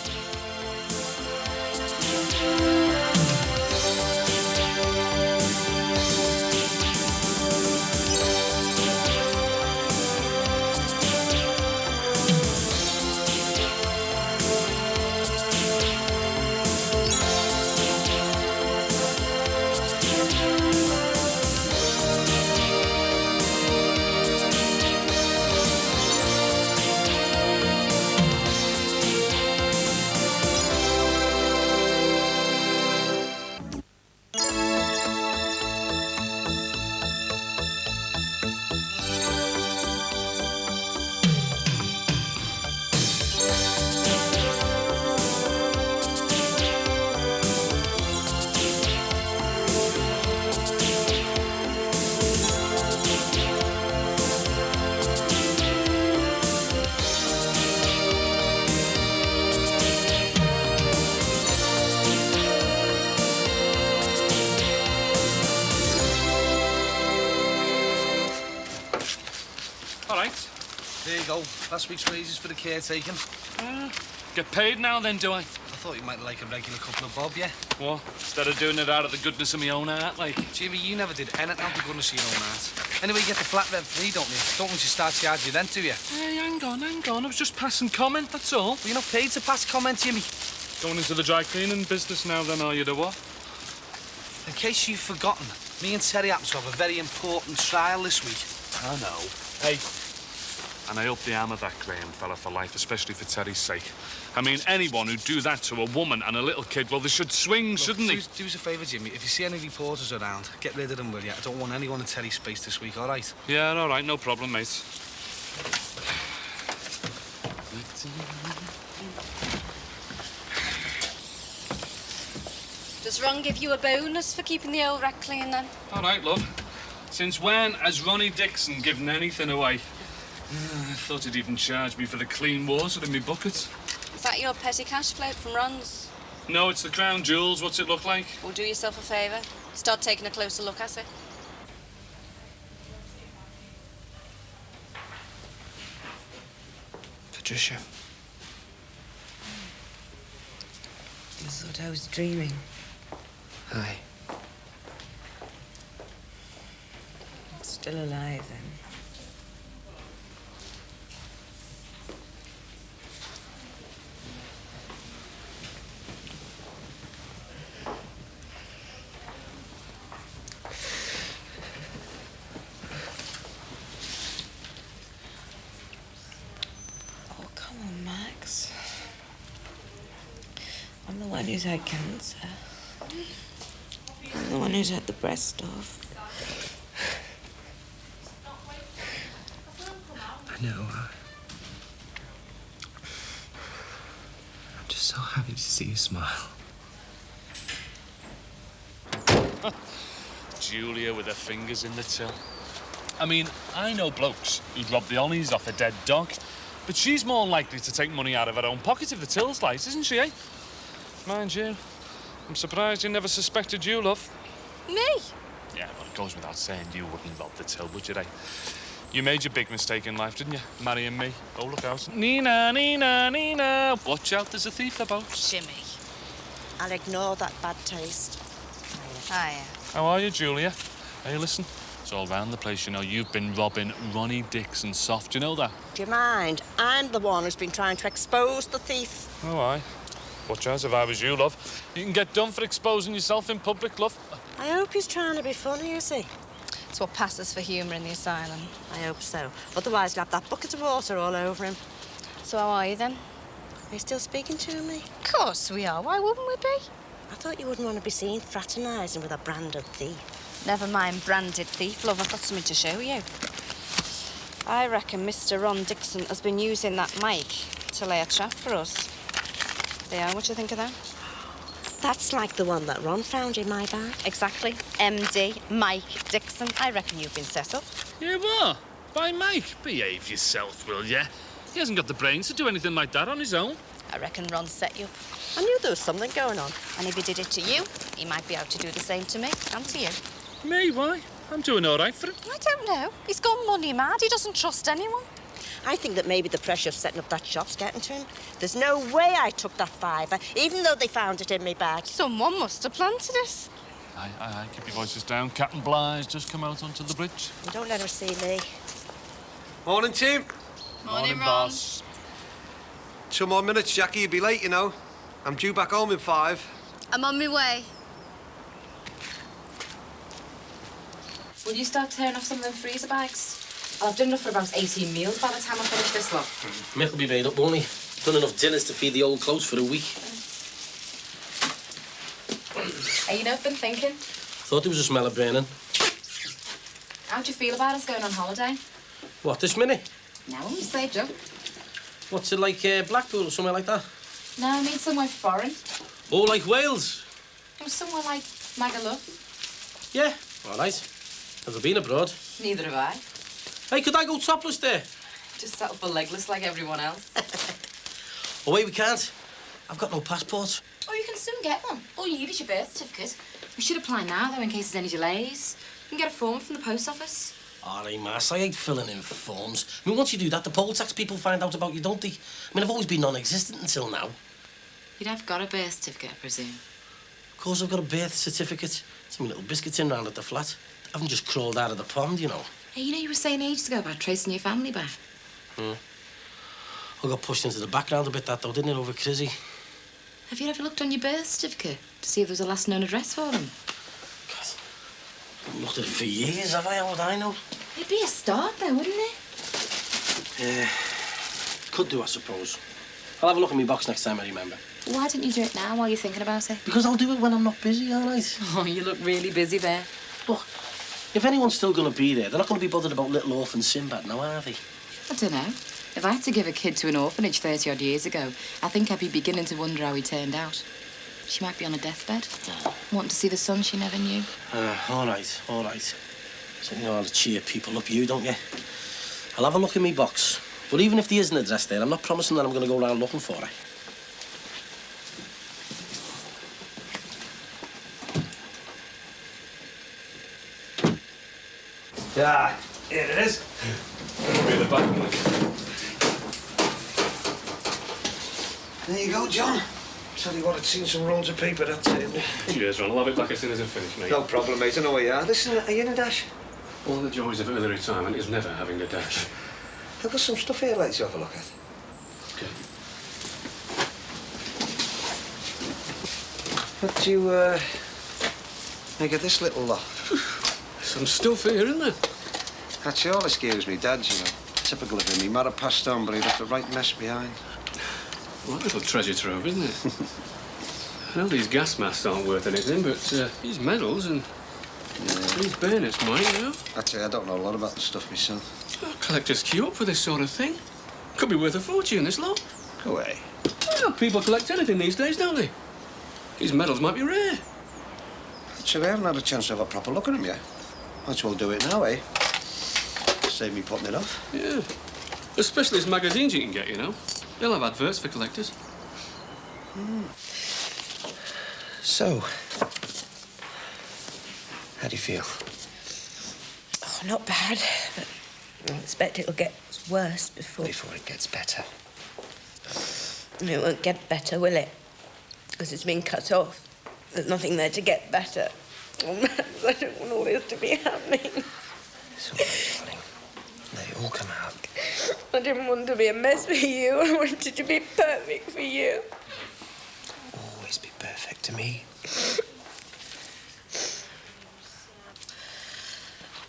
All right. There you go. Last week's wages for the caretaking. Get paid now then, do I? I thought you might like a regular couple of bob, yeah? What? Instead of doing it out of the goodness of my own heart, like? Jimmy, you never did anything out of the goodness of your own heart. Anyway, you get the flat rent free, don't you? Don't want you to start charging you rent, do you? Hey, hang on. I was just passing comment, that's all. Well, you're not paid to pass comment, Jimmy. Going into the dry cleaning business now, then, are you, the what? In case you've forgotten, me and Terry happen to have a very important trial this week. I know. Hey. And I hope they hammer that Graham fella for life, especially for Terry's sake. I mean, anyone who'd do that to a woman and a little kid, well, they should swing, Look, shouldn't they? Do us a favour, Jimmy. If you see any reporters around, get rid of them, will you? I don't want anyone in Terry's space this week, all right? Yeah, all right, no problem, mate. Does Ron give you a bonus for keeping the old wreck clean, then? All right, love. Since when has Ronnie Dixon given anything away? I thought he'd even charge me for the clean water in my bucket. Is that your petty cash float from Ron's? No, it's the crown jewels. What's it look like? Well, do yourself a favour. Start taking a closer look at it. Patricia. I thought I was dreaming. Hi. I'm still alive, then. Oh, come on, Max. I'm the one who's had cancer. I'm the one who's had the breast off. I know. I'm just so happy to see you smile. Julia with her fingers in the till. I mean, I know blokes who'd rob the honnies off a dead dog, but she's more likely to take money out of her own pocket if the till's light, isn't she, eh? Mind you, I'm surprised you never suspected you, love. Me? Yeah, well, it goes without saying you wouldn't rob the till, would you, eh? You made your big mistake in life, didn't you? Marrying me. Oh, look out. Nina, Nina, Nina. Watch out, there's a thief about. Jimmy. I'll ignore that bad taste. Hiya. How are you, Julia? Hey, listen. It's all round the place, you know. You've been robbing Ronnie Dixon soft. Do you know that? Do you mind? I'm the one who's been trying to expose the thief. Oh, aye. Watch out if I was you, love. You can get done for exposing yourself in public, love. I hope he's trying to be funny, is he? It's what passes for humour in the asylum. I hope so. Otherwise, he'll have that bucket of water all over him. So how are you then? Are you still speaking to me? Of course we are. Why wouldn't we be? I thought you wouldn't want to be seen fraternising with a branded thief. Never mind branded thief, love. I've got something to show you. I reckon Mr. Ron Dixon has been using that mic to lay a trap for us. There, what do you think of that? That's like the one that Ron found in my bag. Exactly. MD, Mike Dixon. I reckon you've been set up. You what? By Mike? Behave yourself, will ya? He hasn't got the brains to do anything like that on his own. I reckon Ron set you up. I knew there was something going on. And if he did it to you, he might be able to do the same to me and to you. Me? Why? I'm doing all right for him. I don't know. He's gone money mad. He doesn't trust anyone. I think that maybe the pressure of setting up that shop's getting to him. There's no way I took that £5, even though they found it in my bag. Someone must have planted it. Aye. Keep your voices down. Captain Bligh's just come out onto the bridge. Don't let her see me. Morning, team. Morning, boss. 2 more minutes, Jackie. You'll be late, you know. I'm due back home in 5. I'm on my way. Will you start tearing off some of them freezer bags? I'll have done enough for about 18 meals by the time I finish this lot. Mick will be made up, won't he? Done enough dinners to feed the old clothes for a week. Hey, you know, I've been thinking. Thought there was a smell of burning. How do you feel about us going on holiday? What, this minute? No, we saved up. What's it like, Blackpool or somewhere like that? No, I mean somewhere foreign. Oh, like Wales? Or somewhere like Magaluf. Yeah, all right. Never been abroad. Neither have I. Hey, could I go topless there? Just settle for legless like everyone else. Oh, wait, we can't. I've got no passport. Oh, you can soon get one. All you need is your birth certificate. We should apply now, though, in case there's any delays. You can get a form from the post office. All right, Mass, I hate filling in forms. I mean, once you do that, the poll tax people find out about you, don't they? I mean, I've always been non-existent until now. You'd have got a birth certificate, I presume. Of course, I've got a birth certificate. It's my little biscuit tin round at the flat. I haven't just crawled out of the pond, you know. Hey, you know you were saying ages ago about tracing your family back. I got pushed into the background a bit, that, though, didn't it, over Crizzy? Have you ever looked on your birth certificate to see if there was a last known address for them? I haven't looked at it for years, have I? How would I know? It'd be a start, though, wouldn't it? Yeah, could do, I suppose. I'll have a look in my box next time I remember. Why don't you do it now while you're thinking about it? Because I'll do it when I'm not busy, all right? Oh, you look really busy there. Look, if anyone's still going to be there, they're not going to be bothered about little orphan Sinbad now, are they? I don't know. If I had to give a kid to an orphanage 30-odd years ago, I think I'd be beginning to wonder how he turned out. She might be on a deathbed, wanting to see the son she never knew. All right, all right. So you know how to cheer people up, you, don't you? I'll have a look in my box. But even if there is an address there, I'm not promising that I'm going to go around looking for it. Yeah, here it is. Be the back one. There you go, John. Tell you what, I'd seen some rolls of paper, that's it. Cheers, Ron. I'll have it back as soon as I finish, mate. No problem, mate. I know where you are. Listen, are you in a dash? One of the joys of early retirement is never having a dash. I've got some stuff here, let's have a look at. Okay. What do you, make of this little lot? Some stuff here, isn't there? Actually, all this gear was me dad's, you know. Typical of him. He might have passed on, but he left a right mess behind. Well, a little treasure trove, isn't it? I know these gas masks aren't worth anything, but these medals and these bayonets might, you know. Actually, I don't know a lot about the stuff myself. Oh, collectors queue up for this sort of thing. Could be worth a fortune, this lot. Go away. Well, people collect anything these days, don't they? These medals might be rare. Actually, I haven't had a chance to have a proper look at them yet. Might as well do it now, eh? Save me putting it off. Yeah. Especially as magazines you can get, you know. They'll have adverts for collectors. So, how do you feel? Oh, not bad, but I expect it'll get worse before it gets better. It won't get better, will it? Because it's been cut off. There's nothing there to get better. Oh, man, I don't want all this to be happening. It's all right, darling. Let it all come out. I didn't want to be a mess for you. I wanted to be perfect for you. Always be perfect to me.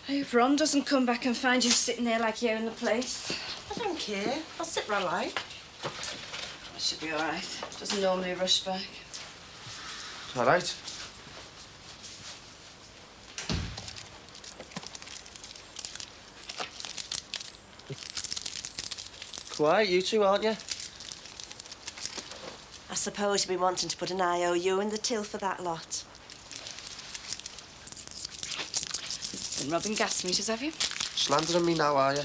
I hope Ron doesn't come back and find you sitting there like you own the place. I don't care. I'll sit where I like. It should be all right. Doesn't normally rush back. All right. Quiet, you two, aren't you? I suppose you'll be wanting to put an IOU in the till for that lot. Been robbing gas meters, have you? Slandering me now, are you?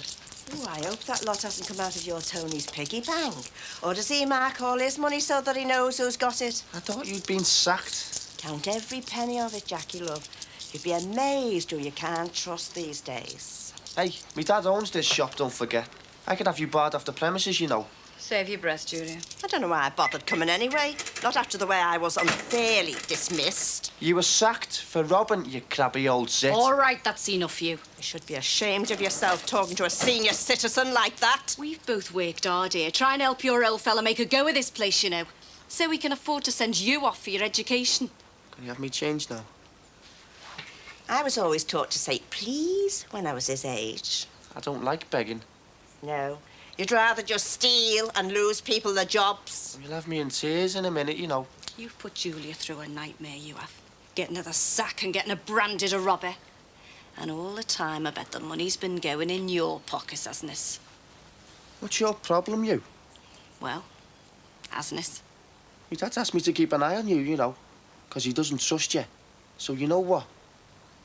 Oh, I hope that lot hasn't come out of your Tony's piggy bank. Or does he mark all his money so that he knows who's got it? I thought you'd been sacked. Count every penny of it, Jackie, love. You'd be amazed who you can't trust these days. Hey, me dad owns this shop, don't forget. I could have you barred off the premises, you know. Save your breath, Julia. I don't know why I bothered coming anyway. Not after the way I was unfairly dismissed. You were sacked for robbing, you crabby old zit. All right, that's enough, you. You should be ashamed of yourself talking to a senior citizen like that. We've both worked hard here, trying to help your old fella make a go of this place, you know. So we can afford to send you off for your education. Can you have me changed now? I was always taught to say please when I was his age. I don't like begging. No. You'd rather just steal and lose people their jobs. You'll have me in tears in a minute, you know. You've put Julia through a nightmare, you have. Getting her the sack and getting her branded a robber. And all the time, I bet the money's been going in your pockets, hasn't it? What's your problem, you? Well, hasn't it? My dad's asked me to keep an eye on you, you know, because he doesn't trust you. So you know what?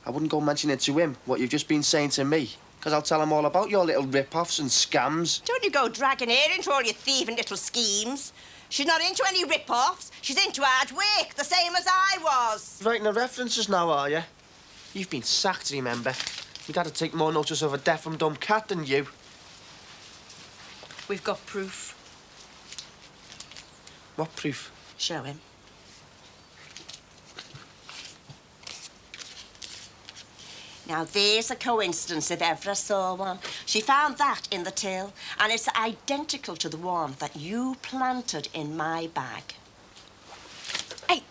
I wouldn't go mention it to him, what you've just been saying to me, because I'll tell him all about your little rip-offs and scams. Don't you go dragging her into all your thieving little schemes. She's not into any rip-offs. She's into hard work, the same as I was. Writing the references now, are you? You've been sacked, remember? My dad'd take more notice of a deaf and dumb cat than you. We've got proof. What proof? Show him. Now, there's a coincidence if ever I saw one. She found that in the till, and it's identical to the one that you planted in my bag. Hey!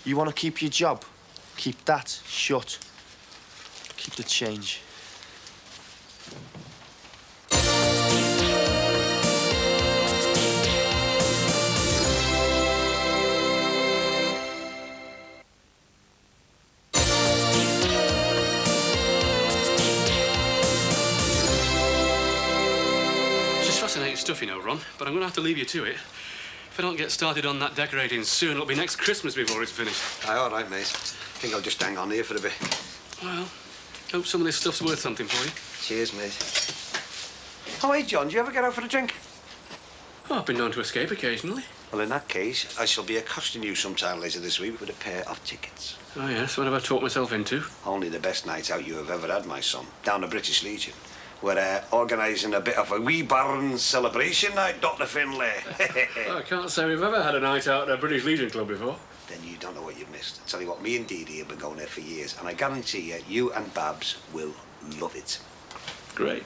You want to keep your job? Keep that shut. Keep the change. Fascinating stuff, you know, Ron, but I'm going to have to leave you to it. If I don't get started on that decorating soon, it'll be next Christmas before it's finished. Aye, all right, mate. I think I'll just hang on here for a bit. Well, hope some of this stuff's worth something for you. Cheers, mate. Oh, hey, John, do you ever get out for a drink? Oh, I've been known to escape occasionally. Well, in that case, I shall be accosting you sometime later this week with a pair of tickets. Oh, yes, what have I talked myself into? Only the best night out you have ever had, my son. Down the British Legion. We're organising a bit of a wee Baron celebration night, Dr. Finlay. Well, I can't say we've ever had a night out at a British Legion Club before. Then you don't know what you've missed. I tell you what, me and Dee Dee have been going there for years, and I guarantee you, you and Babs will love it. Great.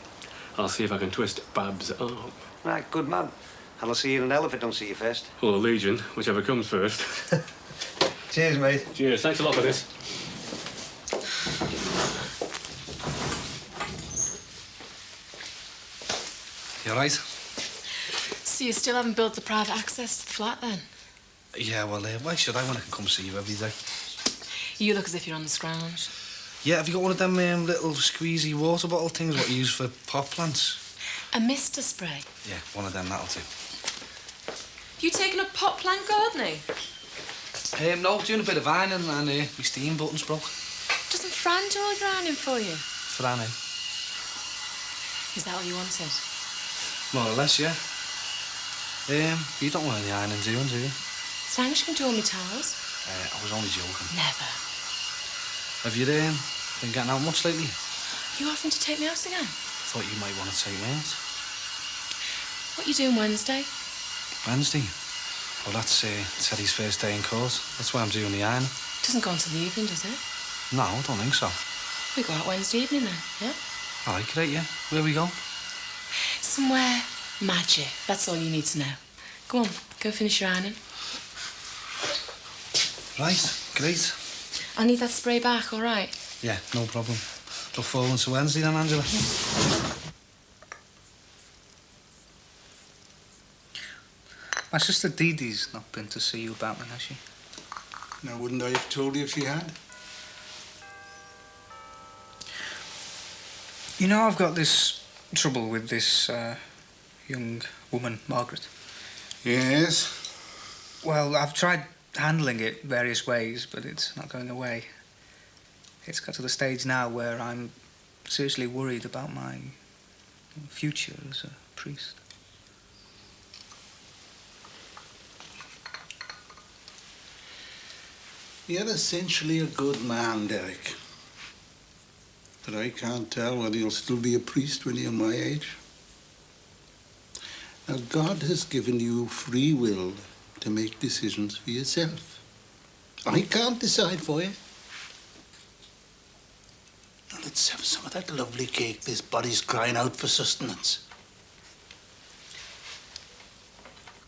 I'll see if I can twist Babs' arm. Right, good man. And I'll see you in hell if I don't see you first. Or the Legion, whichever comes first. Cheers, mate. Cheers. Thanks a lot for this. You all right? So you still haven't built the private access to the flat, then? Yeah, well, why should I when I can come see you every day? You look as if you're on the scrounge. Yeah, have you got one of them little squeezy water bottle things what you use for pot plants? A mister spray? Yeah, one of them, that'll do. You taking up pot plant gardening? No, doing a bit of ironing and my steam button's broke. Doesn't Fran do all your ironing for you? Fran, eh? Is that what you wanted? More or less, yeah. You don't want any ironing doing, do you? As long as you can do all my towels. I was only joking. Never. Have you been getting out much lately? You offering to take me out again? Thought you might want to take me out. What you doing Wednesday? Wednesday? Well, that's Teddy's first day in court. That's why I'm doing the ironing. Doesn't go until the evening, does it? No, I don't think so. We go out Wednesday evening then, yeah? All right, great, yeah. Where we go? Somewhere magic. That's all you need to know. Go on, go finish your ironing. Right, great. I'll need that spray back, all right? Yeah, no problem. Look forward to Wednesday then, Angela. My sister Dee Dee's not been to see you about me, has she? Now, wouldn't I have told you if she had? You know, I've got this trouble with this young woman, Margaret. Yes? Well, I've tried handling it various ways, but it's not going away. It's got to the stage now where I'm seriously worried about my future as a priest. You're essentially a good man, Derek. But I can't tell whether you'll still be a priest when you're my age. Now, God has given you free will to make decisions for yourself. I can't decide for you. Now, let's have some of that lovely cake. This body's crying out for sustenance.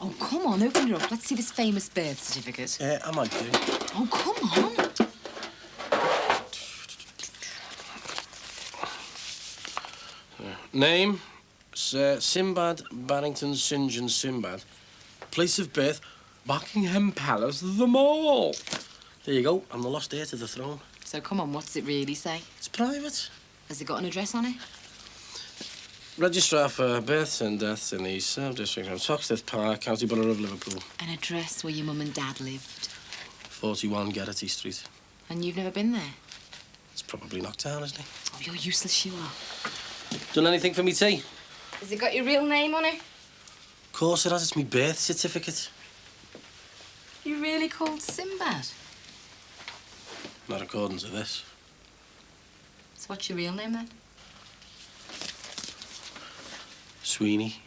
Oh, come on, open it up. Let's see this famous birth certificate. I might do. Oh, come on. Name, Sir Sinbad Barrington St. John Sinbad. Place of birth, Buckingham Palace, the Mall. There you go. I'm the lost heir to the throne. So, come on, what does it really say? It's private. Has it got an address on it? Registrar for births and deaths in the sub-district of Toxteth Park, County Borough of Liverpool. An address where your mum and dad lived. 41 Geraghty Street. And you've never been there? It's probably knocked down, isn't it? Oh, you're useless, you are. Done anything for me tea? Has it got your real name on it? Of course it has. It's my birth certificate. You really called Sinbad? Not according to this. So what's your real name, then? Sweeney.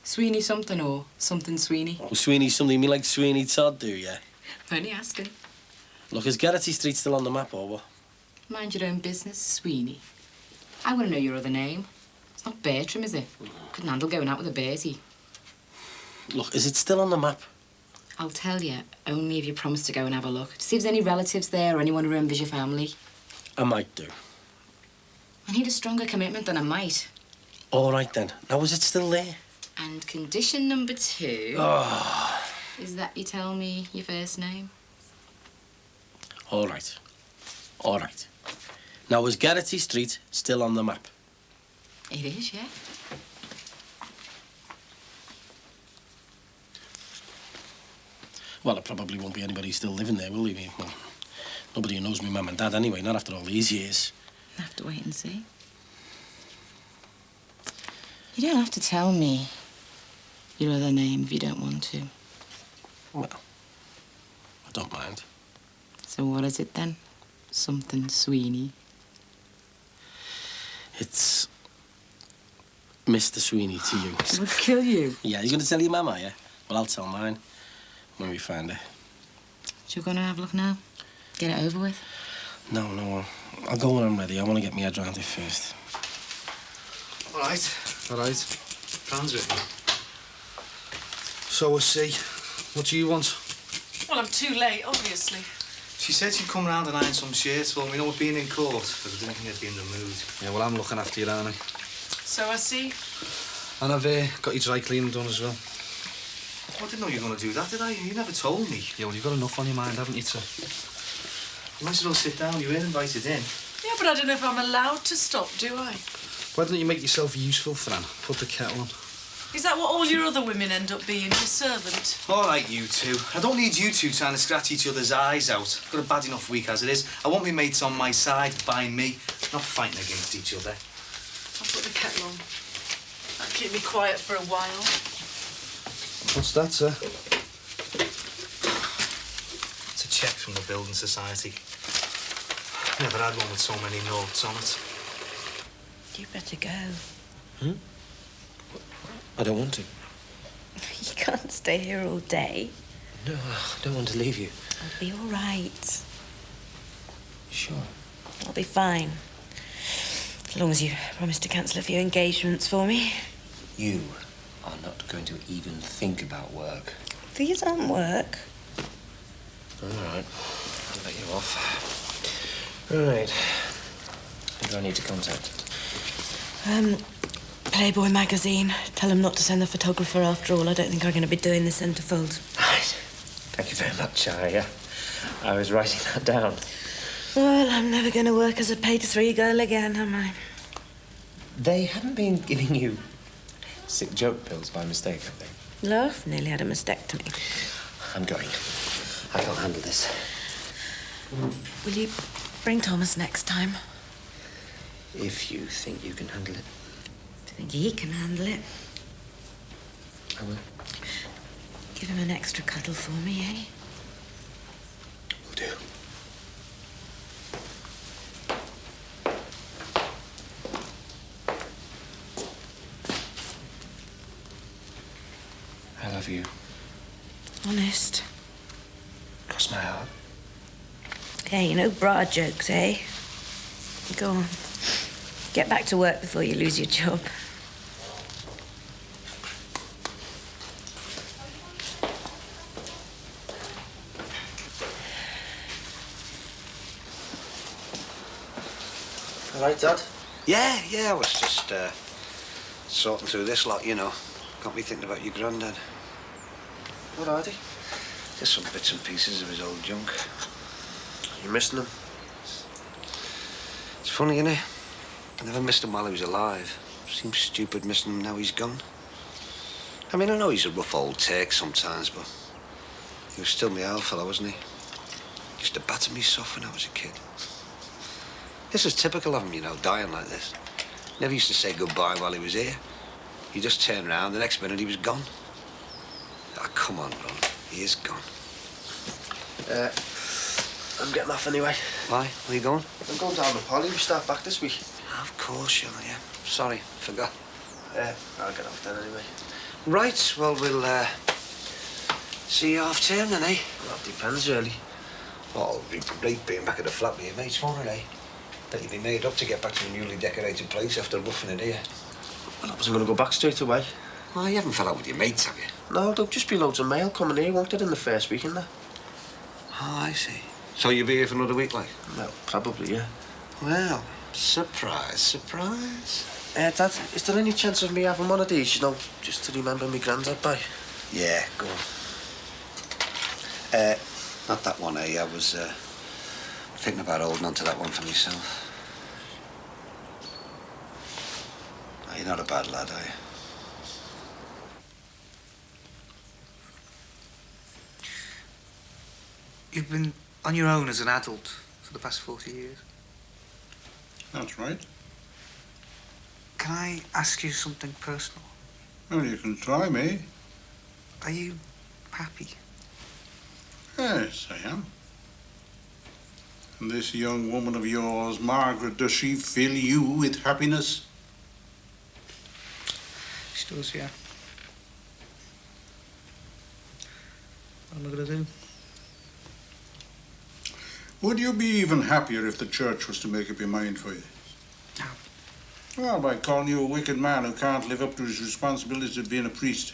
Sweeney something or something Sweeney? Oh, Sweeney something. Me like Sweeney Todd, do ya? Only asking. Look, is Geraghty Street still on the map, or what? Mind your own business, Sweeney. I want to know your other name. It's not Bertram, is it? Couldn't handle going out with a Bertie. Look, is it still on the map? I'll tell you, only if you promise to go and have a look. To see if there's any relatives there or anyone who remembers your family. I might do. I need a stronger commitment than I might. All right, then. Now, is it still there? And condition number 2 is that you tell me your first name. All right. All right. Now, is Geraghty Street still on the map? It is, yeah. Well, there probably won't be anybody still living there, will there? Well, nobody who knows me mum and dad anyway, not after all these years. We'll have to wait and see. You don't have to tell me your other name if you don't want to. Well, I don't mind. So what is it then? Something Sweeney? It's Mr. Sweeney to you. It would kill you. Yeah, you're going to tell your mum, are you? Well, I'll tell mine when we find her. So you're going to have a look now? Get it over with? No, I'll go when I'm ready. I want to get my head round it first. All right. Fran's with me. So we'll see. What do you want? Well, I'm too late, obviously. She said she'd come round and iron some shirts for me, we're being in court, but I didn't think I'd be in the mood. Yeah, well, I'm looking after you, Annie. So I see. And I've got your dry cleaning done as well. I didn't know you were going to do that, did I? You never told me. Yeah, well, you've got enough on your mind, haven't you, sir? You might as well sit down. You weren't invited in. Yeah, but I don't know if I'm allowed to stop, do I? Why don't you make yourself useful, Fran? Put the kettle on. Is that what all your other women end up being, your servant? All right, you two. I don't need you two trying to scratch each other's eyes out. I've got a bad enough week as it is. I want my mates on my side, by me, not fighting against each other. I'll put the kettle on. That'll keep me quiet for a while. What's that, sir? It's a cheque from the Building Society. Never had one with so many notes on it. You better go. I don't want to. You can't stay here all day. No, I don't want to leave you. I'll be all right. Sure. I'll be fine. As long as you promise to cancel a few engagements for me. You are not going to even think about work. These aren't work. All right. I'll let you off. Right. Who do I need to contact? Playboy magazine. Tell them not to send the photographer after all. I don't think I'm going to be doing the centrefold. Right. Thank you very much. I was writing that down. Well, I'm never going to work as a paid-3 girl again, am I? They haven't been giving you sick joke pills by mistake, have they? Love, nearly had a mastectomy. I'm going. I can't handle this. Will you bring Thomas next time? If you think you can handle it. I think he can handle it. I will. Give him an extra cuddle for me, eh? Will do. I love you. Honest. Cross my heart. Hey, no bra jokes, eh? Go on. Get back to work before you lose your job. All right, Dad? Yeah, I was just sorting through this lot, you know. Got me thinking about your granddad. What are they? Just some bits and pieces of his old junk. You missing him? It's funny, innit? I never missed him while he was alive. Seems stupid missing him now he's gone. I mean, I know he's a rough old Turk sometimes, but he was still my old fella, wasn't he? Used to batter me soft when I was a kid. This is typical of him, you know, dying like this. Never used to say goodbye while he was here. He just turned around, the next minute he was gone. Ah, come on, Ron. He is gone. I'm getting off anyway. Why? Where you going? I'm going down with Polly. We start back this week. Of course, you are, yeah. Sorry, forgot. I'll get off then anyway. Right, well, we'll see you half term then, eh? Well, that depends, really. Well, it'll be great being back at the flat with your mates, won't it, eh? Bet you'd be made up to get back to a newly decorated place after roughing it here. Well, I wasn't going to go back straight away. Well, you haven't fell out with your mates, have you? No, there'll just be loads of mail coming here, won't it, in the first week, innit? Oh, I see. So you'll be here for another week, like? Well, probably, yeah. Well, surprise, surprise. Dad, is there any chance of me having one of these, you know, just to remember me granddad by? Yeah, go on. Not that one, eh? I was thinking about holding on to that one for myself. Oh, you're not a bad lad, are you? You've been on your own as an adult for the past 40 years. That's right. Can I ask you something personal? Well, you can try me. Are you happy? Yes, I am. And this young woman of yours, Margaret, does she fill you with happiness? She does, yeah. What am I going to do? Would you be even happier if the church was to make up your mind for you? No. Well, by calling you a wicked man who can't live up to his responsibilities of being a priest.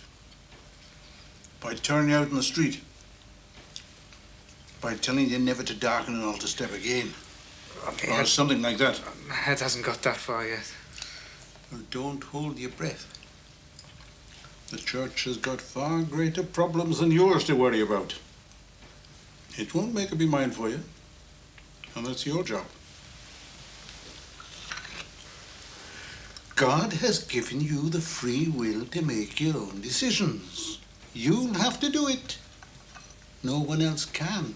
By turning you out in the street. By telling you never to darken an altar step again. Or something like that. My head hasn't got that far yet. Well, don't hold your breath. The church has got far greater problems than yours to worry about. It won't make up your mind for you. And that's your job. God has given you the free will to make your own decisions. You'll have to do it. No one else can.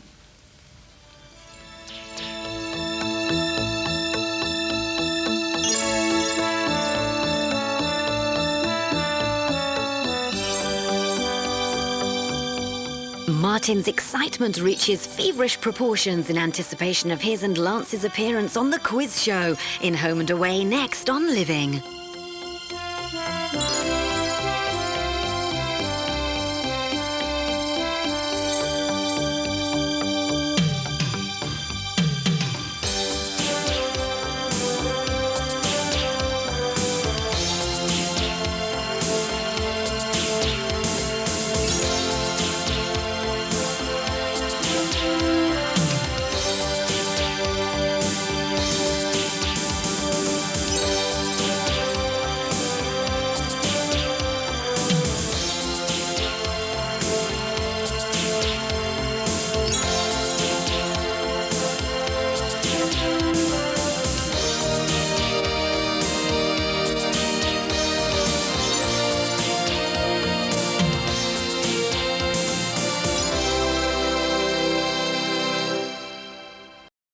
Martin's excitement reaches feverish proportions in anticipation of his and Lance's appearance on the quiz show in Home and Away next on Living.